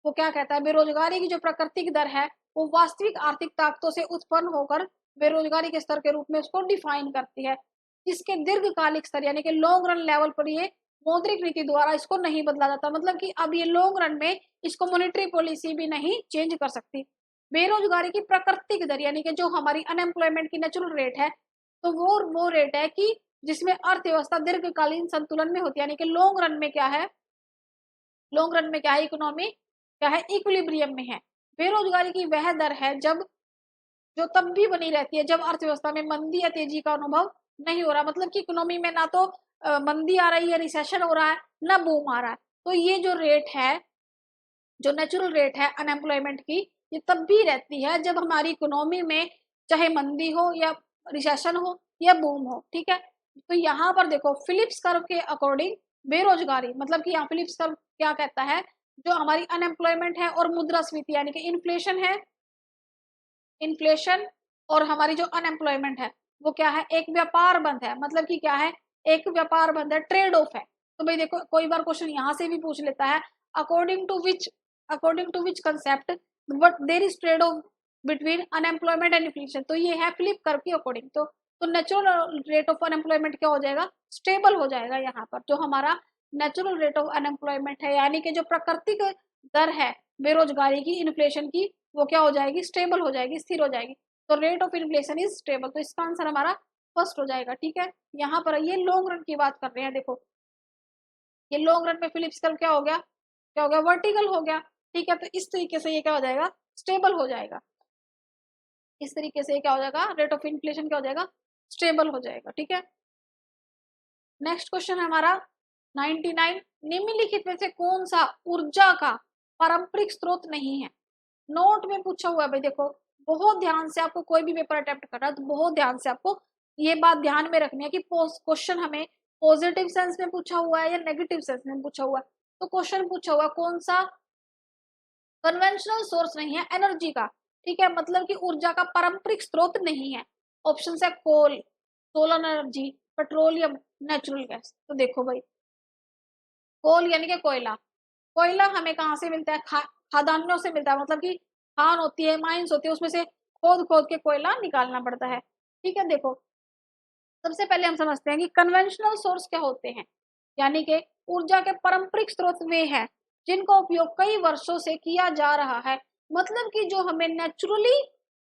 वो क्या कहता है, बेरोजगारी की जो प्राकृतिक दर है वो वास्तविक आर्थिक ताकतों से उत्पन्न होकर बेरोजगारी के स्तर के रूप में उसको डिफाइन करती है, जिसके दीर्घकालिक स्तर यानी कि लॉन्ग रन लेवल पर ये मौद्रिक नीति द्वारा इसको नहीं बदला जाता। मतलब कि अब ये लॉन्ग रन में इसको मॉनेटरी पॉलिसी भी नहीं चेंज कर सकती। बेरोजगारी की प्राकृतिक दर यानी कि जो हमारी अनएम्प्लॉयमेंट की नेचुरल रेट है, तो वो रेट है कि जिसमें अर्थव्यवस्था दीर्घकालीन संतुलन में होती है, यानी कि लॉन्ग रन में क्या है, लॉन्ग रन में क्या है, इकोनॉमी क्या है, इक्विलिब्रियम में है। बेरोजगारी की वह दर है जब जो तब भी बनी रहती है जब अर्थव्यवस्था में मंदी या तेजी का अनुभव नहीं हो रहा, मतलब कि इकोनॉमी में ना तो मंदी आ रही है, रिसेशन हो रहा है, ना बूम आ रहा है। तो ये जो रेट है, जो नेचुरल रेट है अनएम्प्लॉयमेंट की, ये तब भी रहती है जब हमारी इकोनॉमी में चाहे मंदी हो या रिसेशन हो या बूम हो, ठीक है। तो यहाँ पर देखो फिलिप्स कर्व के अकॉर्डिंग बेरोजगारी, मतलब कि यहाँ फिलिप्स कर्व क्या कहता है, जो हमारी अनएम्प्लॉयमेंट है और मुद्रास्फीति यानी कि इन्फ्लेशन है, इन्फ्लेशन और हमारी जो अनएम्प्लॉयमेंट है वो क्या है, एक व्यापार बंद है। मतलब कि क्या है, एक व्यापार बंद है, ट्रेड ऑफ है। तो भाई देखो कोई बार क्वेश्चन यहाँ से भी पूछ लेता है, according to which concept but there is trade off between unemployment and inflation. तो ये है फिलिप कर्व की अकॉर्डिंग। तो नेचुरल रेट ऑफ अनएम्प्लॉयमेंट क्या हो जाएगा, स्टेबल हो जाएगा। यहाँ पर जो हमारा नेचुरल रेट ऑफ अनएम्प्लॉयमेंट है यानी कि जो प्राकृतिक दर है बेरोजगारी की, इन्फ्लेशन की, वो क्या हो जाएगी, स्टेबल हो जाएगी, स्थिर हो जाएगी। तो rate of inflation is stable. तो इसका आंसर हमारा फर्स्ट हो जाएगा, ठीक है। यहाँ पर ये लॉन्ग रन की बात कर रहे हैं। देखो ये लॉन्ग रन में फिलिप्स कर्व क्या हो गया, क्या हो गया, वर्टिकल हो गया, ठीक है। तो इस तरीके से ये क्या हो जाएगा, स्टेबल हो जाएगा। इस तरीके से क्या हो जाएगा, रेट ऑफ इन्फ्लेशन क्या हो जाएगा, स्टेबल हो जाएगा, ठीक है। नेक्स्ट क्वेश्चन है हमारा 99, निम्नलिखित में से कौन सा ऊर्जा का पारंपरिक स्रोत नहीं है। नोट में पूछा हुआ है भाई, देखो बहुत ध्यान से आपको कोई भी पेपर अटेम्प्ट कर रहा है तो बहुत ध्यान से आपको ये बात ध्यान में रखनी है कि क्वेश्चन हमें पॉजिटिव सेंस में पूछा हुआ है या नेगेटिव सेंस में पूछा हुआ है। तो क्वेश्चन पूछा हुआ कौन सा कन्वेंशनल सोर्स नहीं है एनर्जी का, ठीक है, मतलब कि ऊर्जा का पारंपरिक स्रोत नहीं है। ऑप्शन है coal, solar energy, petroleum, natural gas. तो देखो भाई कोल यानी कि कोयला, कोयला हमें कहाँ से मिलता है, खादानों से मिलता है, मतलब कि खान होती है, माइंस होती है, उसमें से खोद खोद के कोयला निकालना पड़ता है, ठीक है। देखो सबसे पहले हम समझते हैं कि कन्वेंशनल सोर्स क्या होते हैं, यानी कि ऊर्जा के पारंपरिक स्रोत वे हैं जिनका उपयोग कई वर्षों से किया जा रहा है। मतलब कि जो हमें नेचुरली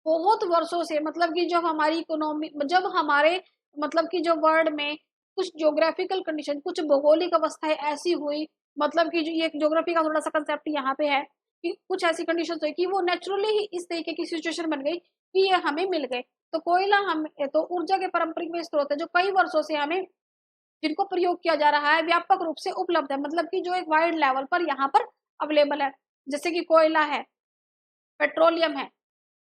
बहुत वर्षों से, मतलब कि जब हमारी इकोनॉमी, जब हमारे मतलब कि जो वर्ल्ड में कुछ ज्योग्राफिकल कंडीशन, कुछ भौगोलिक अवस्थाएं ऐसी हुई, मतलब कि जो ये ज्योग्राफी का थोड़ा सा कंसेप्ट यहाँ पे है कि कुछ ऐसी कंडीशन हुई कि वो नेचुरली ही इस तरीके की सिचुएशन बन गई कि ये हमें मिल गए। तो कोयला हम तो ऊर्जा के पारंपरिक वे स्रोत है जो कई वर्षों से हमें, जिनको प्रयोग किया जा रहा है, व्यापक रूप से उपलब्ध है, मतलब कि जो एक वाइड लेवल पर यहाँ पर अवेलेबल है। जैसे कि कोयला है, पेट्रोलियम है,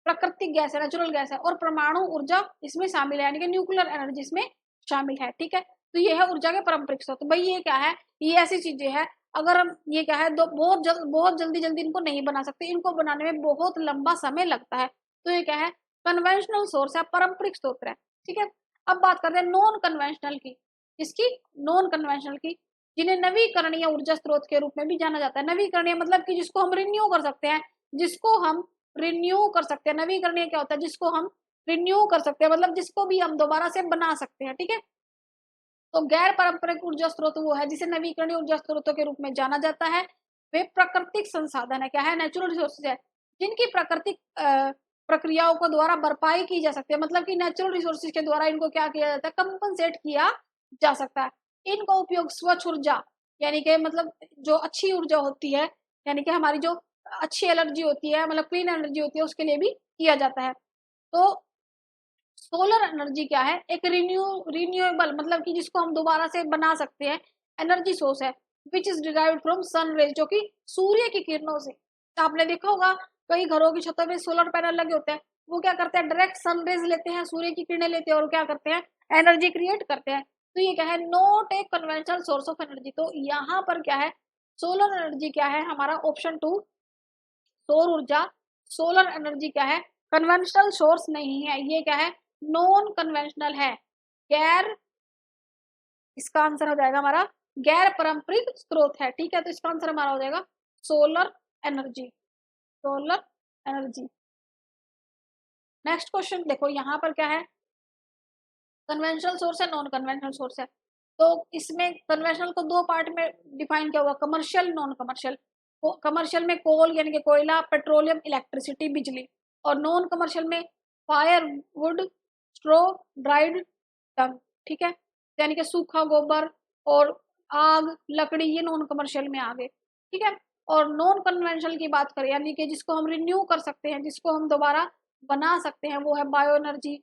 प्राकृतिक गैस है, नेचुरल गैस है, और परमाणु ऊर्जा इसमें शामिल है, यानी कि न्यूक्लियर एनर्जी इसमें शामिल है, ठीक है। तो ये है ऊर्जा के पारंपरिक स्रोत। तो भाई ये क्या है, ये ऐसी चीजें हैं, अगर हम ये क्या है बहुत जल्दी जल्दी इनको नहीं बना सकते, इनको बनाने में बहुत लंबा समय लगता है। तो ये क्या है, कन्वेंशनल सोर्स है, पारंपरिक स्रोत है, ठीक है। अब बात करते हैं नॉन कन्वेंशनल की, इसकी नॉन कन्वेंशनल की, जिन्हें नवीकरणीय ऊर्जा स्रोत के रूप में भी जाना जाता है। नवीकरणीय मतलब कि जिसको हम रिन्यू कर सकते हैं, जिसको हम रिन्यू कर सकते हैं। नवीकरणीय क्या होता है, जिसको हम रिन्यू कर सकते हैं, मतलब जिसको भी हम दोबारा से बना सकते हैं, ठीक है। तो गैर पारंपरिक ऊर्जा स्रोत वो है जिसे नवीकरणीय ऊर्जा स्रोतों के रूप में जाना जाता है। वे प्राकृतिक संसाधन है, क्या है, नेचुरल रिसोर्सेज है, जिनकी प्राकृतिक प्रक्रियाओं को द्वारा भरपाई की जा सकती है। मतलब कि नेचुरल रिसोर्सेज के द्वारा इनको क्या किया जाता है, कंपनसेट किया जा सकता है। इनका उपयोग स्वच्छ ऊर्जा यानी कि मतलब जो अच्छी ऊर्जा होती है, यानी कि हमारी जो अच्छी एनर्जी होती है, मतलब क्लीन एनर्जी होती है, उसके लिए भी किया जाता है। तो सोलर एनर्जी क्या है? एक रिन्यूएबल मतलब कि जिसको हम दोबारा से बना सकते हैं एनर्जी सोर्स है, which is derived from sun rays, जो कि सूर्य की किरणों से। तो आपने देखा होगा कई घरों की छतों पे सोलर पैनल लगे होते हैं, वो क्या करते हैं, डायरेक्ट सन रेज लेते हैं, सूर्य की किरणें लेते हैं और क्या करते हैं, एनर्जी क्रिएट करते हैं। तो ये क्या है, not a conventional source of energy. तो यहाँ पर क्या है, सोलर एनर्जी क्या है हमारा, ऑप्शन 2 सौर ऊर्जा। सोलर एनर्जी क्या है, कन्वेंशनल सोर्स नहीं है, ये क्या है, नॉन कन्वेंशनल है, गैर, इसका आंसर हो जाएगा हमारा गैर पारंपरिक स्रोत है। ठीक है, तो इसका आंसर हमारा हो जाएगा solar energy, solar energy. Next question देखो, यहाँ पर क्या है, कन्वेंशनल सोर्स है, नॉन कन्वेंशनल सोर्स है। तो इसमें कन्वेंशनल को दो पार्ट में डिफाइन किया हुआ, कमर्शियल, नॉन कमर्शियल। कमर्शियल में कोल यानी कि कोयला, पेट्रोलियम, इलेक्ट्रिसिटी, बिजली, और नॉन कमर्शियल में फायर वुड, स्ट्रो, ड्राइड डंग। ठीक है, यानी कि सूखा गोबर और आग, लकड़ी, ये नॉन कमर्शियल में आ गए। ठीक है, और नॉन कन्वेंशनल की बात करें यानी कि जिसको हम रिन्यू कर सकते हैं, जिसको हम दोबारा बना सकते हैं, वो है bio energy,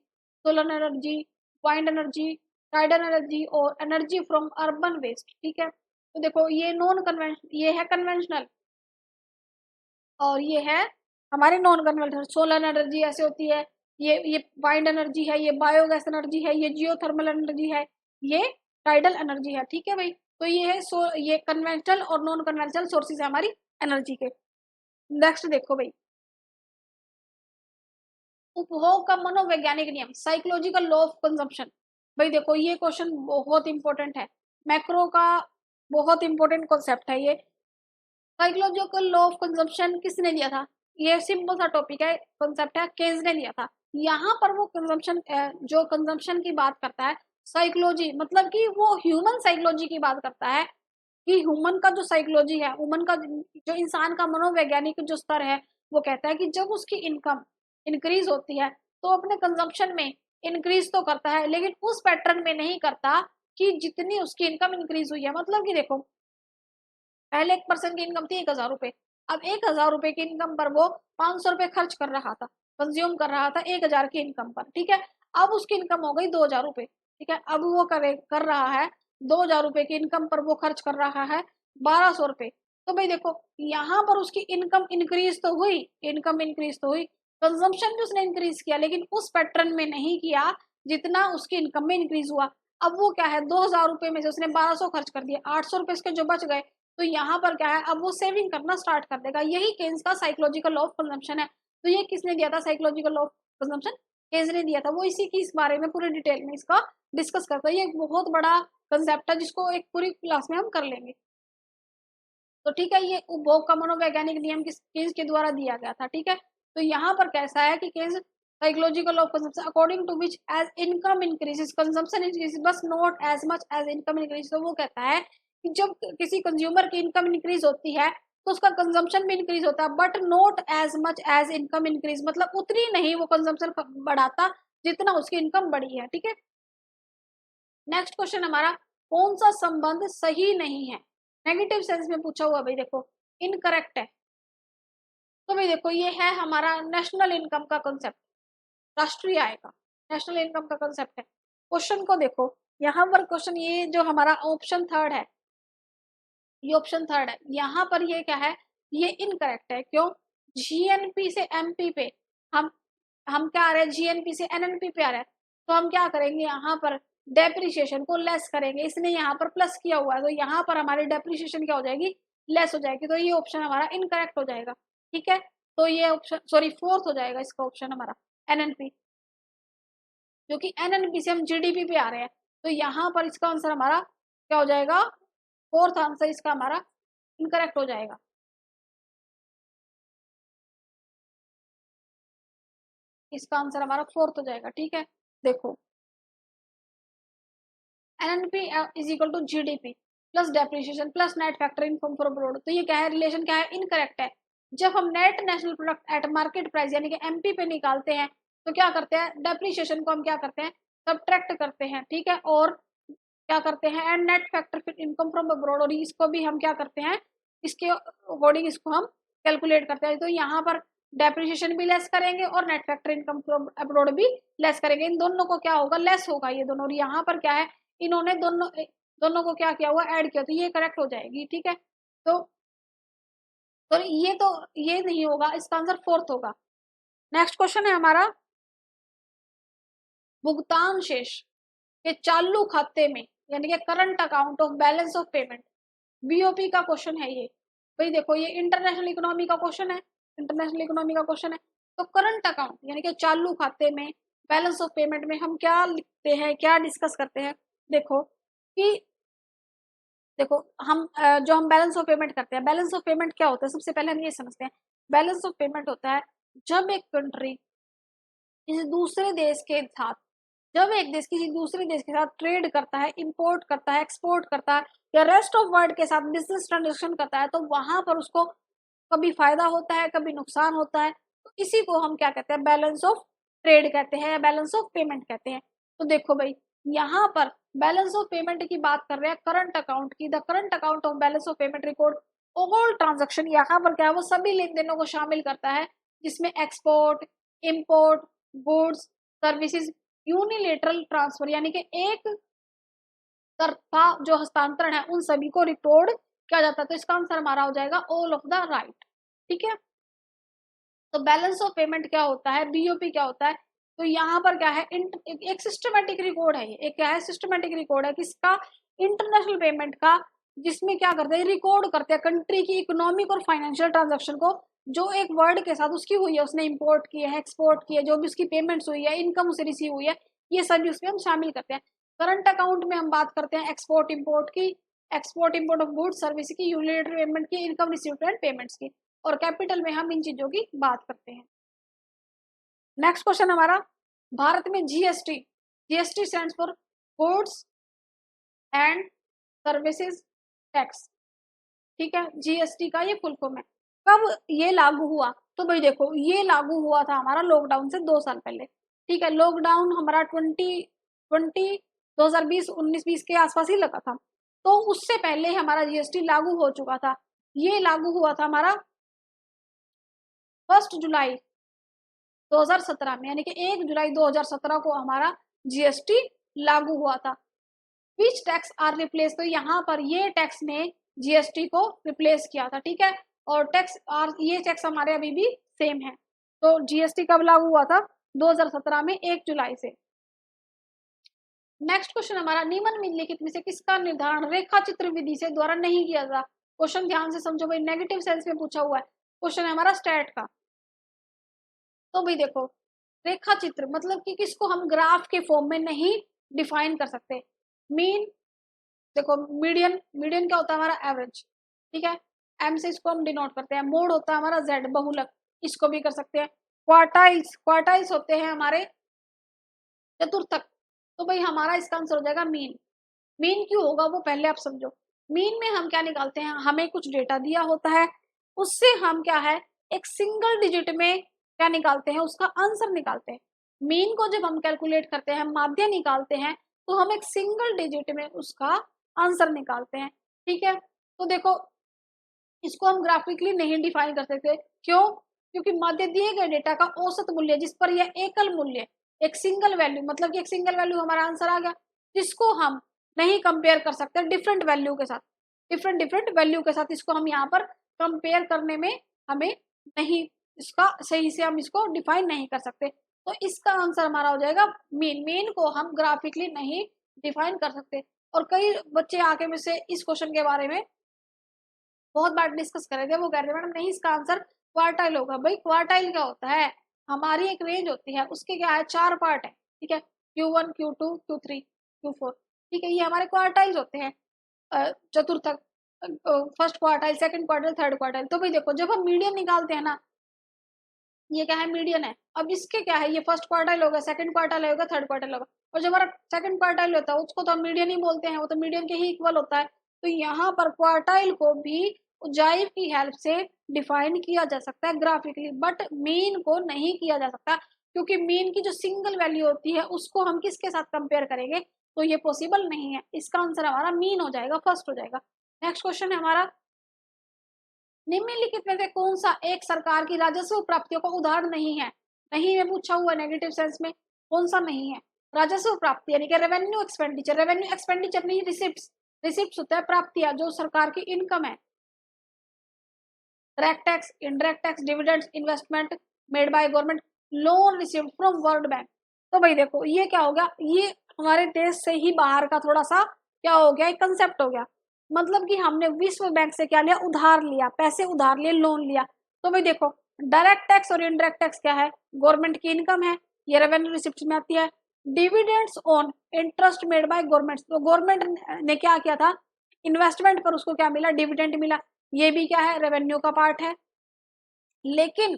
solar energy, wind energy, tidal energy और एनर्जी फ्रॉम अर्बन वेस्ट। ठीक है, तो देखो ये नॉन कन्वेंशनल, ये है कन्वेंशनल और ये है हमारे नॉन कन्वेंशनल। सोलर एनर्जी ऐसे होती है, ये वाइंड एनर्जी है, ये बायोगैस एनर्जी है, ये जियोथर्मल एनर्जी है, ये टाइडल एनर्जी है। ठीक है भाई, तो ये है ये कन्वेंशनल और नॉन कन्वेंशनल सोर्सेज है हमारी एनर्जी के। नेक्स्ट देखो भाई, उपभोग का मनोवैज्ञानिक नियम, साइकोलॉजिकल लॉ ऑफ कंजम्पशन। भाई देखो ये क्वेश्चन बहुत इंपॉर्टेंट है, मैक्रो का बहुत इंपॉर्टेंट कॉन्सेप्ट है ये। साइकोलॉजिकल लॉ ऑफ कंजम्पशन किसने दिया था? ये सिंपल सा टॉपिक है, कॉन्सेप्ट है, केन्स ने दिया था। यहाँ पर वो कंजम्पशन, जो कंजम्पशन की बात करता है, साइकोलॉजी मतलब कि वो ह्यूमन साइकोलॉजी की बात करता है, कि ह्यूमन का जो साइकोलॉजी है, ह्यूमन का जो इंसान का मनोवैज्ञानिक जो स्तर है, वो कहता है कि जब उसकी इनकम इंक्रीज होती है तो अपने कंजम्पशन में इंक्रीज तो करता है, लेकिन उस पैटर्न में नहीं करता कि जितनी उसकी इनकम इंक्रीज हुई है। मतलब कि देखो, पहले एक पर्सन की इनकम थी 1,000 रुपए, अब 1,000 रुपए की इनकम पर वो 500 रुपए खर्च कर रहा था, कंज्यूम कर रहा था 1,000 की इनकम पर। ठीक है, अब उसकी इनकम हो गई 2,000 रुपए। ठीक है, अब वो कर रहा है 2,000 रुपए की इनकम पर वो खर्च कर रहा है 1,200 रुपए। तो भाई देखो, यहाँ पर उसकी इनकम इंक्रीज तो हुई, इनकम इंक्रीज तो हुई, कंजम्पशन भी उसने इंक्रीज किया, लेकिन उस पैटर्न में नहीं किया जितना उसकी इनकम में इंक्रीज हुआ। अब वो क्या है, 2,000 रुपए में से उसने 1,200 खर्च कर दिया, 800 रुपए उसके जो बच गए, तो यहाँ पर क्या है, अब वो सेविंग करना स्टार्ट कर देगा। यही केन्स का साइकोलॉजिकल लॉ ऑफ कंजम्पशन है। तो ये किसने दिया था, psychological law of consumption Keynes ने दिया था। वो इसी की इस बारे में पूरे डिटेल में इसका डिस्कस करता है। ये एक बहुत बड़ा कंसेप्ट है जिसको एक पूरी क्लास में हम कर लेंगे। तो ठीक है, ये उपभोग का मनोवैज्ञानिक नियम किस केन्स के द्वारा दिया गया था। ठीक है, तो यहाँ पर कैसा है कि Keynes psychological of consumption according to which as income increases consumption increases but not as much as income increase. तो वो कहता है कि जब किसी कंज्यूमर की इनकम इंक्रीज होती है तो उसका कंजम्पशन भी इंक्रीज होता है, but not as much as income increase, मतलब उतनी नहीं वो कंजम्पशन बढ़ाता जितना उसकी इनकम बढ़ी है। ठीक है, नेक्स्ट क्वेश्चन हमारा, कौन सा संबंध सही नहीं है? नेगेटिव सेंस में पूछा हुआ भाई, देखो इनकरेक्ट है। तो भाई देखो, ये है हमारा नेशनल इनकम का कंसेप्ट, राष्ट्रीय आय का, नेशनल इनकम का कंसेप्ट है। क्वेश्चन को देखो, यहाँ पर क्वेश्चन ये जो हमारा ऑप्शन थर्ड है, ये ऑप्शन थर्ड है, यहाँ पर ये क्या है, ये इनकरेक्ट है। क्यों? जीएनपी से एमपी पे हम हम क्या आ रहे हैं, जीएनपी से एनएनपी पे आ रहे हैं, तो हम क्या करेंगे, यहाँ पर डेप्रिसिएशन को लेस करेंगे। इसने यहाँ पर प्लस किया हुआ है, तो यहाँ पर हमारी डेप्रिसिएशन क्या हो जाएगी, लेस हो जाएगी। तो ये ऑप्शन हमारा इनकरेक्ट हो जाएगा। ठीक है, तो ये ऑप्शन सॉरी फोर्थ हो जाएगा इसका ऑप्शन हमारा एनएनपी, क्योंकि एनएनपी से हम जीडीपी पे आ रहे हैं। तो यहाँ पर इसका आंसर हमारा क्या हो जाएगा, फोर्थ आंसर इसका हमारा इनकरेक्ट हो जाएगा। इसका आंसर हमारा फोर्थ हो जाएगा। ठीक है, देखो NNP is equal to GDP plus depreciation plus net factor income for abroad. तो ये क्या है, रिलेशन क्या है, इनकरेक्ट है। जब हम net national product at market price यानी कि एमपी पे निकालते हैं, तो क्या करते हैं, डेप्रिसिएशन को हम क्या करते हैं, सब्ट्रैक्ट करते हैं। ठीक है, और क्या करते हैं, एंड नेट फैक्टर फिर इनकम फ्रॉम अब्रॉड, और इसको भी हम क्या करते हैं, इसके अकॉर्डिंग इसको हम कैलकुलेट करते हैं। तो यहाँ पर डेप्रिसिएशन भी लेस करेंगे और net factor income from abroad भी लेस करेंगे, इन दोनों को क्या होगा, लेस होगा ये दोनों। और यहाँ पर क्या है, इन्होंने दोनों को क्या किया हुआ, ऐड किया, तो ये करेक्ट हो जाएगी। ठीक है, तो ये नहीं होगा, इसका आंसर फोर्थ होगा। नेक्स्ट क्वेश्चन है हमारा, भुगतान शेष के चालू खाते में, यानी कि current account of balance of payment, BOP का क्वेश्चन है ये। भाई देखो ये इंटरनेशनल इकोनॉमी का क्वेश्चन है, इंटरनेशनल इकोनॉमी का क्वेश्चन है। तो करंट अकाउंट यानी कि चालू खाते में बैलेंस ऑफ पेमेंट में हम क्या लिखते हैं, क्या डिस्कस करते हैं। देखो कि देखो हम जो हम बैलेंस ऑफ पेमेंट करते हैं, बैलेंस ऑफ पेमेंट क्या होता है, सबसे पहले हम ये समझते हैं। बैलेंस ऑफ पेमेंट होता है जब एक कंट्री किसी दूसरे देश के साथ, जब एक देश किसी दूसरे देश के साथ ट्रेड करता है, इंपोर्ट करता है, एक्सपोर्ट करता है, या रेस्ट ऑफ वर्ल्ड के साथ बिजनेस ट्रांजेक्शन करता है, तो वहां पर उसको कभी फायदा होता है, कभी नुकसान होता है। तो इसी को हम क्या कहते हैं, बैलेंस ऑफ ट्रेड कहते हैं या बैलेंस ऑफ पेमेंट कहते हैं। तो देखो भाई यहाँ पर बैलेंस ऑफ पेमेंट की बात कर रहे हैं, करंट अकाउंट की। The current account of balance of payment record all transaction, यहाँ पर क्या है, वो सभी लेन देनों को शामिल करता है जिसमें export, import, goods, services, unilateral transfer यानी कि एक तरफा जो हस्तांतरण है, उन सभी को रिकॉर्ड किया जाता है। तो इसका आंसर हमारा हो जाएगा ऑल ऑफ द राइट। ठीक है, तो बैलेंस ऑफ पेमेंट क्या होता है, बीओपी क्या होता है, तो यहाँ पर क्या है, एक सिस्टमेटिक रिकॉर्ड है, एक क्या है, सिस्टमेटिक रिकॉर्ड है किसका, इंटरनेशनल पेमेंट का, जिसमें क्या करते हैं, रिकॉर्ड करते हैं कंट्री की इकोनॉमिक और फाइनेंशियल ट्रांजेक्शन को, जो एक वर्ड के साथ उसकी हुई है, उसने इंपोर्ट किया है, एक्सपोर्ट किया है, जो भी उसकी पेमेंट्स हुई है, इनकम उसे रिसीव हुई है, ये सभी उसमें हम शामिल करते हैं। करंट अकाउंट में हम बात करते हैं एक्सपोर्ट इंपोर्ट की, export import of goods service की, यूनिलेटरल पेमेंट की, इनकम रिसीव्ड एंड पेमेंट्स की, और कैपिटल में हम इन चीजों की बात करते हैं। नेक्स्ट क्वेश्चन हमारा, भारत में GST, GST stands for goods and services tax. ठीक है, जीएसटी का ये फुल फॉर्म है। कब ये लागू हुआ, तो भाई देखो ये लागू हुआ था हमारा लॉकडाउन से 2 साल पहले। ठीक है, लॉकडाउन हमारा 2020 के आसपास ही लगा था, तो उससे पहले हमारा जीएसटी लागू हो चुका था। ये लागू हुआ था हमारा 1 जुलाई 2017 में, यानी कि 1 जुलाई 2017 को हमारा जीएसटी लागू हुआ था। विच टैक्स आर रिप्लेस, तो यहाँ पर ये टैक्स ने जीएसटी को रिप्लेस किया था। ठीक है, और ये टैक्स हमारे अभी भी सेम है। तो जीएसटी कब लागू हुआ था, 2017 में 1 जुलाई से। नेक्स्ट क्वेश्चन हमारा, निम्नलिखित में से किसका निर्धारण रेखा चित्र विधि से द्वारा नहीं किया जा। क्वेश्चन ध्यान से समझो भाई, नेगेटिव सेंस में पूछा हुआ है क्वेश्चन है हमारा स्टैट का। तो भाई देखो रेखा चित्र मतलब कि किसको हम ग्राफ के फॉर्म में नहीं डिफाइन कर सकते। मीन, देखो मीडियन, मीडियन क्या होता है हमारा एवरेज। ठीक है, एम से इसको हम डिनोट करते हैं। मोड होता है हमारा जेड, बहुलक, इसको भी कर सकते हैं। क्वार्टाइल्स, क्वार्टाइल्स होते हैं हमारे चतुर्थक। तो भाई हमारा इसका आंसर हो जाएगा मीन। मीन क्यों होगा वो पहले आप समझो। मीन में हम क्या निकालते हैं, हमें कुछ डेटा दिया होता है, उससे हम क्या है एक सिंगल डिजिट में क्या निकालते हैं, उसका आंसर निकालते हैं। मीन को जब हम कैलकुलेट करते हैं, माध्य निकालते हैं, तो हम एक सिंगल डिजिट में उसका आंसर निकालते हैं। ठीक है, तो देखो इसको हम ग्राफिकली नहीं डिफाइन कर सकते। क्यों, क्योंकि माध्य दिए गए डेटा का औसत मूल्य, जिस पर यह एकल मूल्य, एक सिंगल वैल्यू, मतलब कि एक सिंगल वैल्यू हमारा आंसर आ गया, जिसको हम नहीं कंपेयर कर सकते डिफरेंट वैल्यू के साथ, डिफरेंट डिफरेंट वैल्यू के साथ इसको हम यहाँ पर कंपेयर करने में हमें नहीं, इसका सही से हम इसको डिफाइन नहीं कर सकते। तो इसका आंसर हमारा हो जाएगा मीन। मीन को हम ग्राफिकली नहीं डिफाइन कर सकते। और कई बच्चे आके मुझसे इस क्वेश्चन के बारे में बहुत बार डिस्कस कर रहे थे, वो कह रहे थे मैडम नहीं इसका आंसर क्वार्टाइल होगा। भाई क्वार्टाइल क्या होता है, हमारी एक रेंज होती है, उसके क्या है 4 पार्ट है। ठीक है, Q1 Q2 Q3 Q4। ठीक है, ये हमारे क्वार्टाइल्स होते हैं, चतुर्थक, first quartile, second quartile, third quartile. तो भाई देखो जब हम मीडियन निकालते हैं ना, ये क्या है मीडियन है, अब इसके क्या है, ये फर्स्ट क्वार्टाइल होगा, सेकंड क्वार्टाइल होगा, थर्ड क्वार्टाइल होगा, और जो हमारा सेकंड क्वार्टाइल होता है उसको तो हम मीडियन ही बोलते हैं, वो तो मीडियन के ही इक्वल होता है। तो यहाँ पर क्वार्टाइल को भी उज्जाइव की हेल्प से डिफाइन किया जा सकता है ग्राफिकली, बट मीन को नहीं किया जा सकता, क्योंकि मीन की जो सिंगल वैल्यू होती है उसको हम किसके साथ कंपेयर करेंगे, तो ये पॉसिबल नहीं है। इसका आंसर हमारा मीन हो जाएगा, फर्स्ट हो जाएगा। नेक्स्ट क्वेश्चन है हमारा, निम्नलिखित में से कौन सा एक सरकार की राजस्व प्राप्तियों का उदाहरण नहीं है? नहीं में पूछा हुआ नेगेटिव सेंस में, कौन सा नहीं है? राजस्व प्राप्ति यानी कि रेवेन्यू एक्सपेंडिचर, रेवेन्यू एक्सपेंडिचर नहीं, रिसिप्ट, रिसिप्ट होता है प्राप्तियां जो सरकार की इनकम है। Direct tax, indirect tax, dividends, investment made by government, loan received from World bank. तो भाई देखो ये क्या हो गया, ये हमारे देश से ही बाहर का थोड़ा सा क्या हो गया, एक कंसेप्ट हो गया। मतलब कि हमने विश्व बैंक से क्या लिया, उधार लिया, पैसे उधार लिए, लोन लिया। तो भाई देखो डायरेक्ट टैक्स और इनडायरेक्ट टैक्स क्या है, गवर्नमेंट की इनकम है, ये रेवेन्यू रिसिप्ट में आती है। Dividends on interest made by government, तो गवर्नमेंट ने क्या किया था, इन्वेस्टमेंट पर उसको क्या मिला, डिविडेंड मिला, ये भी क्या है, रेवेन्यू का पार्ट है। लेकिन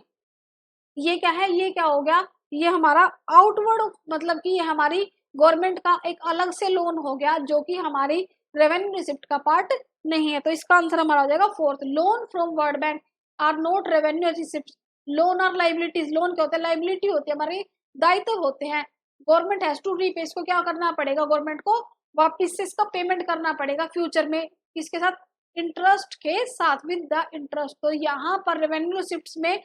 ये क्या है, ये क्या हो गया, ये हमारा आउटवर्ड, मतलब कि ये हमारी गवर्नमेंट का एक अलग से लोन हो गया जो कि हमारी रेवेन्यू रिसिप्ट का पार्ट नहीं है। तो इसका आंसर हमारा हो जाएगा fourth, loan from World Bank are not revenue receipt. Loan और लाइबिलिटीज, लोन क्या होता है, लाइबिलिटी होती है, हमारे दायित्व होते हैं, गवर्नमेंट हैज टू रीपे, इसको क्या करना पड़ेगा, गवर्नमेंट को वापिस से इसका पेमेंट करना पड़ेगा फ्यूचर में, किसके साथ, इंटरेस्ट के साथ, विद द इंटरेस्ट। तो यहाँ पर रेवेन्यू रिसिप्ट में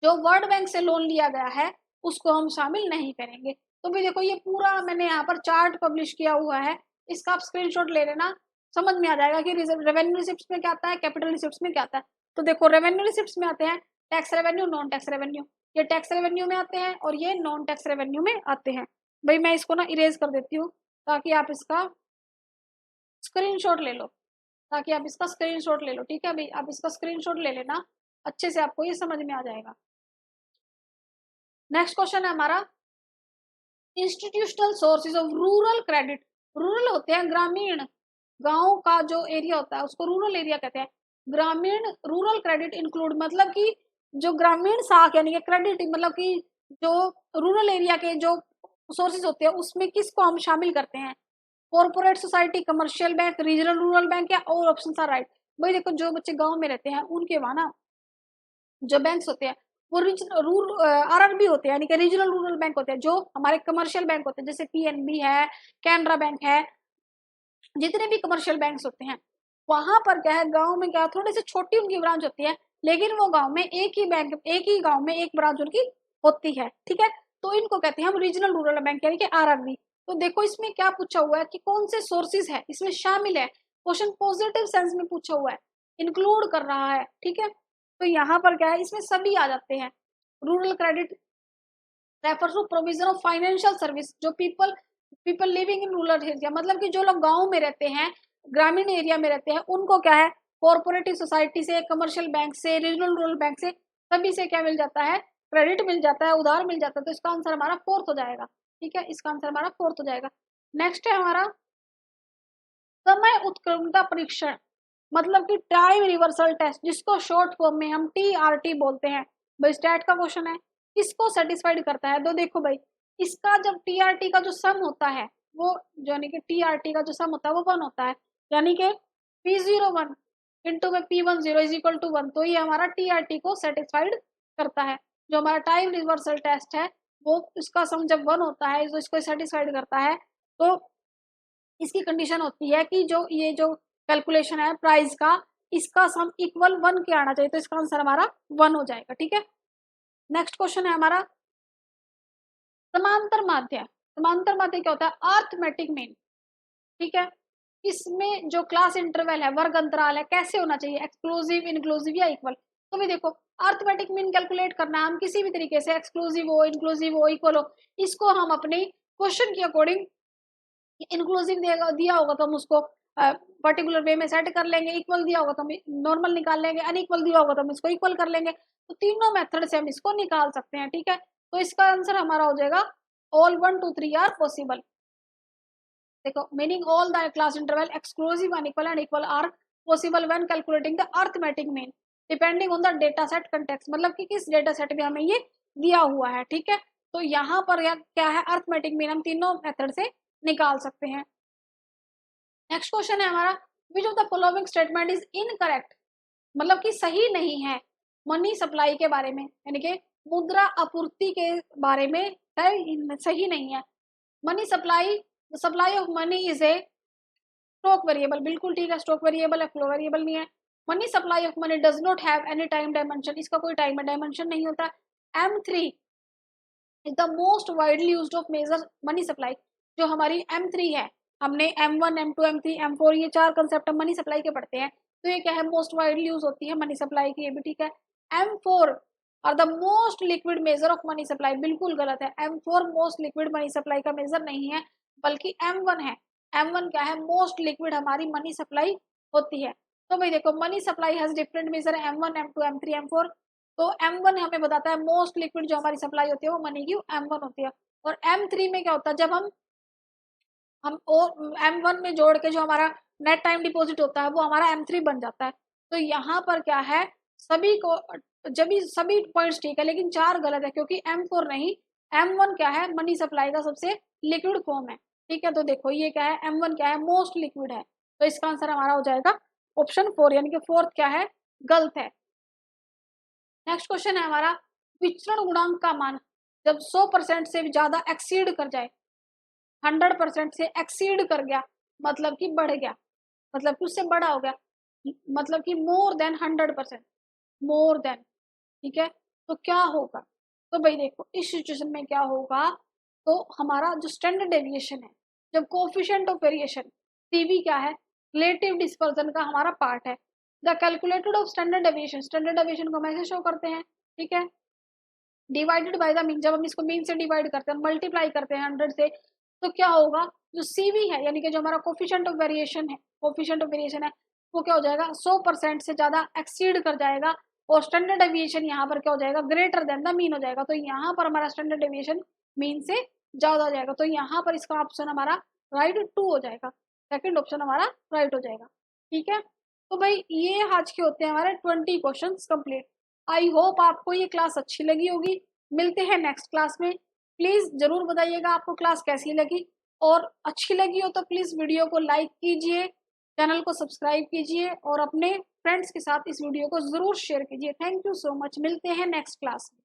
जो वर्ल्ड बैंक से लोन लिया गया है उसको हम शामिल नहीं करेंगे। तो भी देखो ये पूरा मैंने यहाँ पर चार्ट पब्लिश किया हुआ है, इसका आप स्क्रीनशॉट ले लेना, समझ में आ जाएगा कि रेवेन्यू रिसिप्ट्स में क्या आता है, कैपिटल रिसिप्ट्स में क्या आता है। तो देखो रेवेन्यू रिसिप्ट्स में आते हैं tax revenue, non tax revenue, ये टैक्स रेवेन्यू में आते हैं और ये नॉन टैक्स रेवेन्यू में आते हैं। भाई मैं इसको ना इरेज कर देती हूँ ताकि आप इसका स्क्रीनशॉट ले लो, ताकि आप इसका स्क्रीनशॉट ले लो, ठीक है भाई, आप इसका स्क्रीनशॉट ले लेना, अच्छे से आपको ये समझ में आ जाएगा। नेक्स्ट क्वेश्चन है हमारा, institutional sources of rural credit, rural होते हैं ग्रामीण, गांव का जो एरिया होता है उसको रूरल एरिया कहते हैं। ग्रामीण रूरल क्रेडिट इंक्लूड, मतलब कि जो ग्रामीण शाख यानी कि क्रेडिट, मतलब कि जो रूरल एरिया के जो सोर्सेज होते हैं उसमें किसको हम शामिल करते हैं, corporate society, commercial bank, regional rural bank, या और ऑप्शन आर राइट। भाई देखो जो बच्चे गांव में रहते हैं उनके वहां ना जो बैंक्स होते हैं वो रीजनल आरआरबी होते हैं, यानी कि रीजनल रूरल बैंक होते हैं। जो हमारे कमर्शियल बैंक होते हैं जैसे पीएनबी है, कैनरा बैंक है, जितने भी कमर्शियल बैंक्स होते हैं वहां पर क्या है, गांव में क्या थोड़ी सी छोटी उनकी ब्रांच होती है, लेकिन वो गांव में एक ही बैंक, एक ही गांव में एक ब्रांच उनकी होती है, ठीक है। तो इनको कहते हैं हम रीजनल रूरल बैंक यानी कि आरआरबी। तो देखो इसमें क्या पूछा हुआ है कि कौन से सोर्सेज है इसमें शामिल है, क्वेश्चन पॉजिटिव सेंस में पूछा हुआ है, इंक्लूड कर रहा है, ठीक है। तो यहाँ पर क्या है, इसमें सभी आ जाते हैं। Rural credit refers to provision of financial service, जो people living in rural area, मतलब कि जो लोग गांव में रहते हैं, ग्रामीण एरिया में रहते हैं, उनको क्या है, कोऑपरेटिव सोसाइटी से, कमर्शियल बैंक से, रीजनल रूरल बैंक से, सभी से क्या मिल जाता है, क्रेडिट मिल जाता है, उधार मिल जाता है। तो इसका आंसर हमारा फोर्थ हो जाएगा, ठीक है, इसका आंसर हमारा फोर्थ हो जाएगा। नेक्स्ट है हमारा समय उत्क्रमता परीक्षण, मतलब कि टाइम रिवर्सल टेस्ट, जिसको शॉर्ट फॉर्म में हम टीआरटी बोलते हैं। भाई स्टैट का क्वेश्चन है, किसको सेटिस्फाइड करता है। तो देखो भाई इसका जब टीआरटी का जो सम होता है वो, यानी कि टीआरटी का जो सम होता है वो 1 होता है, यानी कि P01 इंटू में P10 इज इक्वल टू 1। तो ये हमारा टीआरटी को सेटिस्फाइड करता है। जो हमारा टाइम रिवर्सल टेस्ट है वो इसका सम जब 1 होता है तो इसको सेटिस्फाइड करता है। तो इसकी कंडीशन होती है कि जो ये जो कैलकुलेशन है प्राइस का, इसका सम इक्वल 1 के आना चाहिए। तो इसका आंसर हमारा 1 हो जाएगा, ठीक है। नेक्स्ट क्वेश्चन है हमारा समांतर माध्य। समांतर माध्य क्या होता है, अर्थमेटिक मीन, ठीक है। इसमें जो क्लास इंटरवल है, वर्ग अंतराल है, कैसे होना चाहिए, एक्सक्लूसिव, इंक्लूसिव या इक्वल। तो भी देखो अर्थमेटिक मीन कैलकुलेट करना हम किसी भी तरीके से, एक्सक्लूसिव हो, इंक्लूसिव हो, इक्वल हो, इसको हम अपने क्वेश्चन के अकॉर्डिंग, इंक्लूसिव दिया होगा तो हम उसको पर्टिकुलर वे में सेट कर लेंगे, इक्वल दिया होगा तो हम नॉर्मल निकाल लेंगे, अनइक्वल दिया होगा तो हम इसको इक्वल कर लेंगे। तो तीनों मेथड से हम इसको निकाल सकते हैं, ठीक है। तो इसका आंसर हमारा हो जाएगा ऑल 1 2 3 आर पॉसिबल। देखो meaning all the class interval exclusive, unequal and equal are possible when calculating the arithmetic mean depending on the data set context, मतलब कि किस डेटा सेट में हमें ये दिया हुआ है, ठीक है। तो यहाँ पर क्या है, अर्थमेटिक मीन हम तीनों मेथड से निकाल सकते हैं। नेक्स्ट क्वेश्चन है हमारा, which of the following statement is incorrect, मतलब कि सही नहीं है मनी सप्लाई के बारे में, यानी कि मुद्रा आपूर्ति के बारे में है, सही नहीं है। Money supply the supply of money is a stock variable, बिल्कुल ठीक है, स्टॉक वेरिएबल है, फ्लो वेरिएबल नहीं है। Money supply of money does not have any time dimension, इसका कोई टाइम डायमेंशन नहीं होता। M3 is the most widely used of measure money supply, जो हमारी M3 है, हमने M1 M2 M3 M4 ये 4 कंसेप्ट हम मनी सप्लाई के पढ़ते हैं, तो ये क्या है, मोस्ट वाइडली यूज होती है मनी सप्लाई की, ये भी ठीक है। M4 are the most liquid measure of money supply, बिल्कुल गलत है, M4 most liquid money supply का मेजर नहीं है, बल्कि M1 है। M1 क्या है, मोस्ट लिक्विड हमारी मनी सप्लाई होती है। तो भाई देखो, money supply has different measure, M1 M2 M3 M4, तो M1 हमें बताता है मोस्ट लिक्विड जो हमारी सप्लाई होती है वो मनी की M1 होती है। और M3 में क्या होता है, जब हम M1 में जोड़ के जो हमारा नेट टाइम डिपॉजिट होता है वो हमारा M3 बन जाता है। तो यहाँ पर क्या है, सभी को जब सभी पॉइंट्स ठीक है, लेकिन 4 गलत है, क्योंकि M4 नहीं, M1 क्या है, मनी सप्लाई का सबसे लिक्विड फॉर्म है। ठीक है, तो देखो ये क्या है, M1 क्या है, मोस्ट लिक्विड है, तो इसका आंसर हमारा हो जाएगा ऑप्शन 4, यानी कि फोर्थ क्या है, गलत है। नेक्स्ट क्वेश्चन है हमारा, विचरण गुणांक का मान जब 100% से ज्यादा एक्सीड कर जाए, 100% से एक्सीड कर गया, मतलब कि बढ़ गया, मतलब कि उससे बड़ा हो गया, मतलब कि मोर देन 100%, मोर देन, ठीक है, तो क्या होगा। तो भाई देखो, इस सिचुएशन में क्या होगा, तो हमारा जो स्टैंडर्ड डेविएशन है, जब कोफिशिएंट ऑफ वेरिएशन CV क्या है, रिलेटिव डिस्पर्जन का हमारा पार्ट है। The calculated of standard deviation, standard deviation को हम ऐसे शो करते हैं, ठीक है, डिवाइडेड बाय द मीन, जब हम इसको मीन से डिवाइड करते हैं, मल्टीप्लाई करते हैं 100 से, तो क्या होगा, जो CV है, यानी कि जो हमारा कोफिशिएंट ऑफ वेरिएशन है, कोफिशिएंट ऑफ वेरिएशन है, वो क्या हो जाएगा, 100% से ज्यादा एक्सीड कर जाएगा, और स्टैंडर्ड डेविएशन यहाँ पर क्या हो जाएगा, ग्रेटर देन द मीन हो जाएगा। तो यहाँ पर हमारा स्टैंडर्ड डेविएशन मीन से ज्यादा हो जाएगा, तो यहाँ पर इसका ऑप्शन हमारा राइट 2 हो जाएगा, सेकंड ऑप्शन हमारा राइट हो जाएगा। ठीक है, तो भाई ये आज के होते हैं हमारे 20 क्वेश्चन कंप्लीट। आई होप आपको ये क्लास अच्छी लगी होगी। मिलते हैं नेक्स्ट क्लास में। प्लीज जरूर बताइएगा आपको क्लास कैसी लगी, और अच्छी लगी हो तो प्लीज वीडियो को लाइक कीजिए, चैनल को सब्सक्राइब कीजिए, और अपने फ्रेंड्स के साथ इस वीडियो को जरूर शेयर कीजिए। थैंक यू सो मच, मिलते हैं नेक्स्ट क्लास में।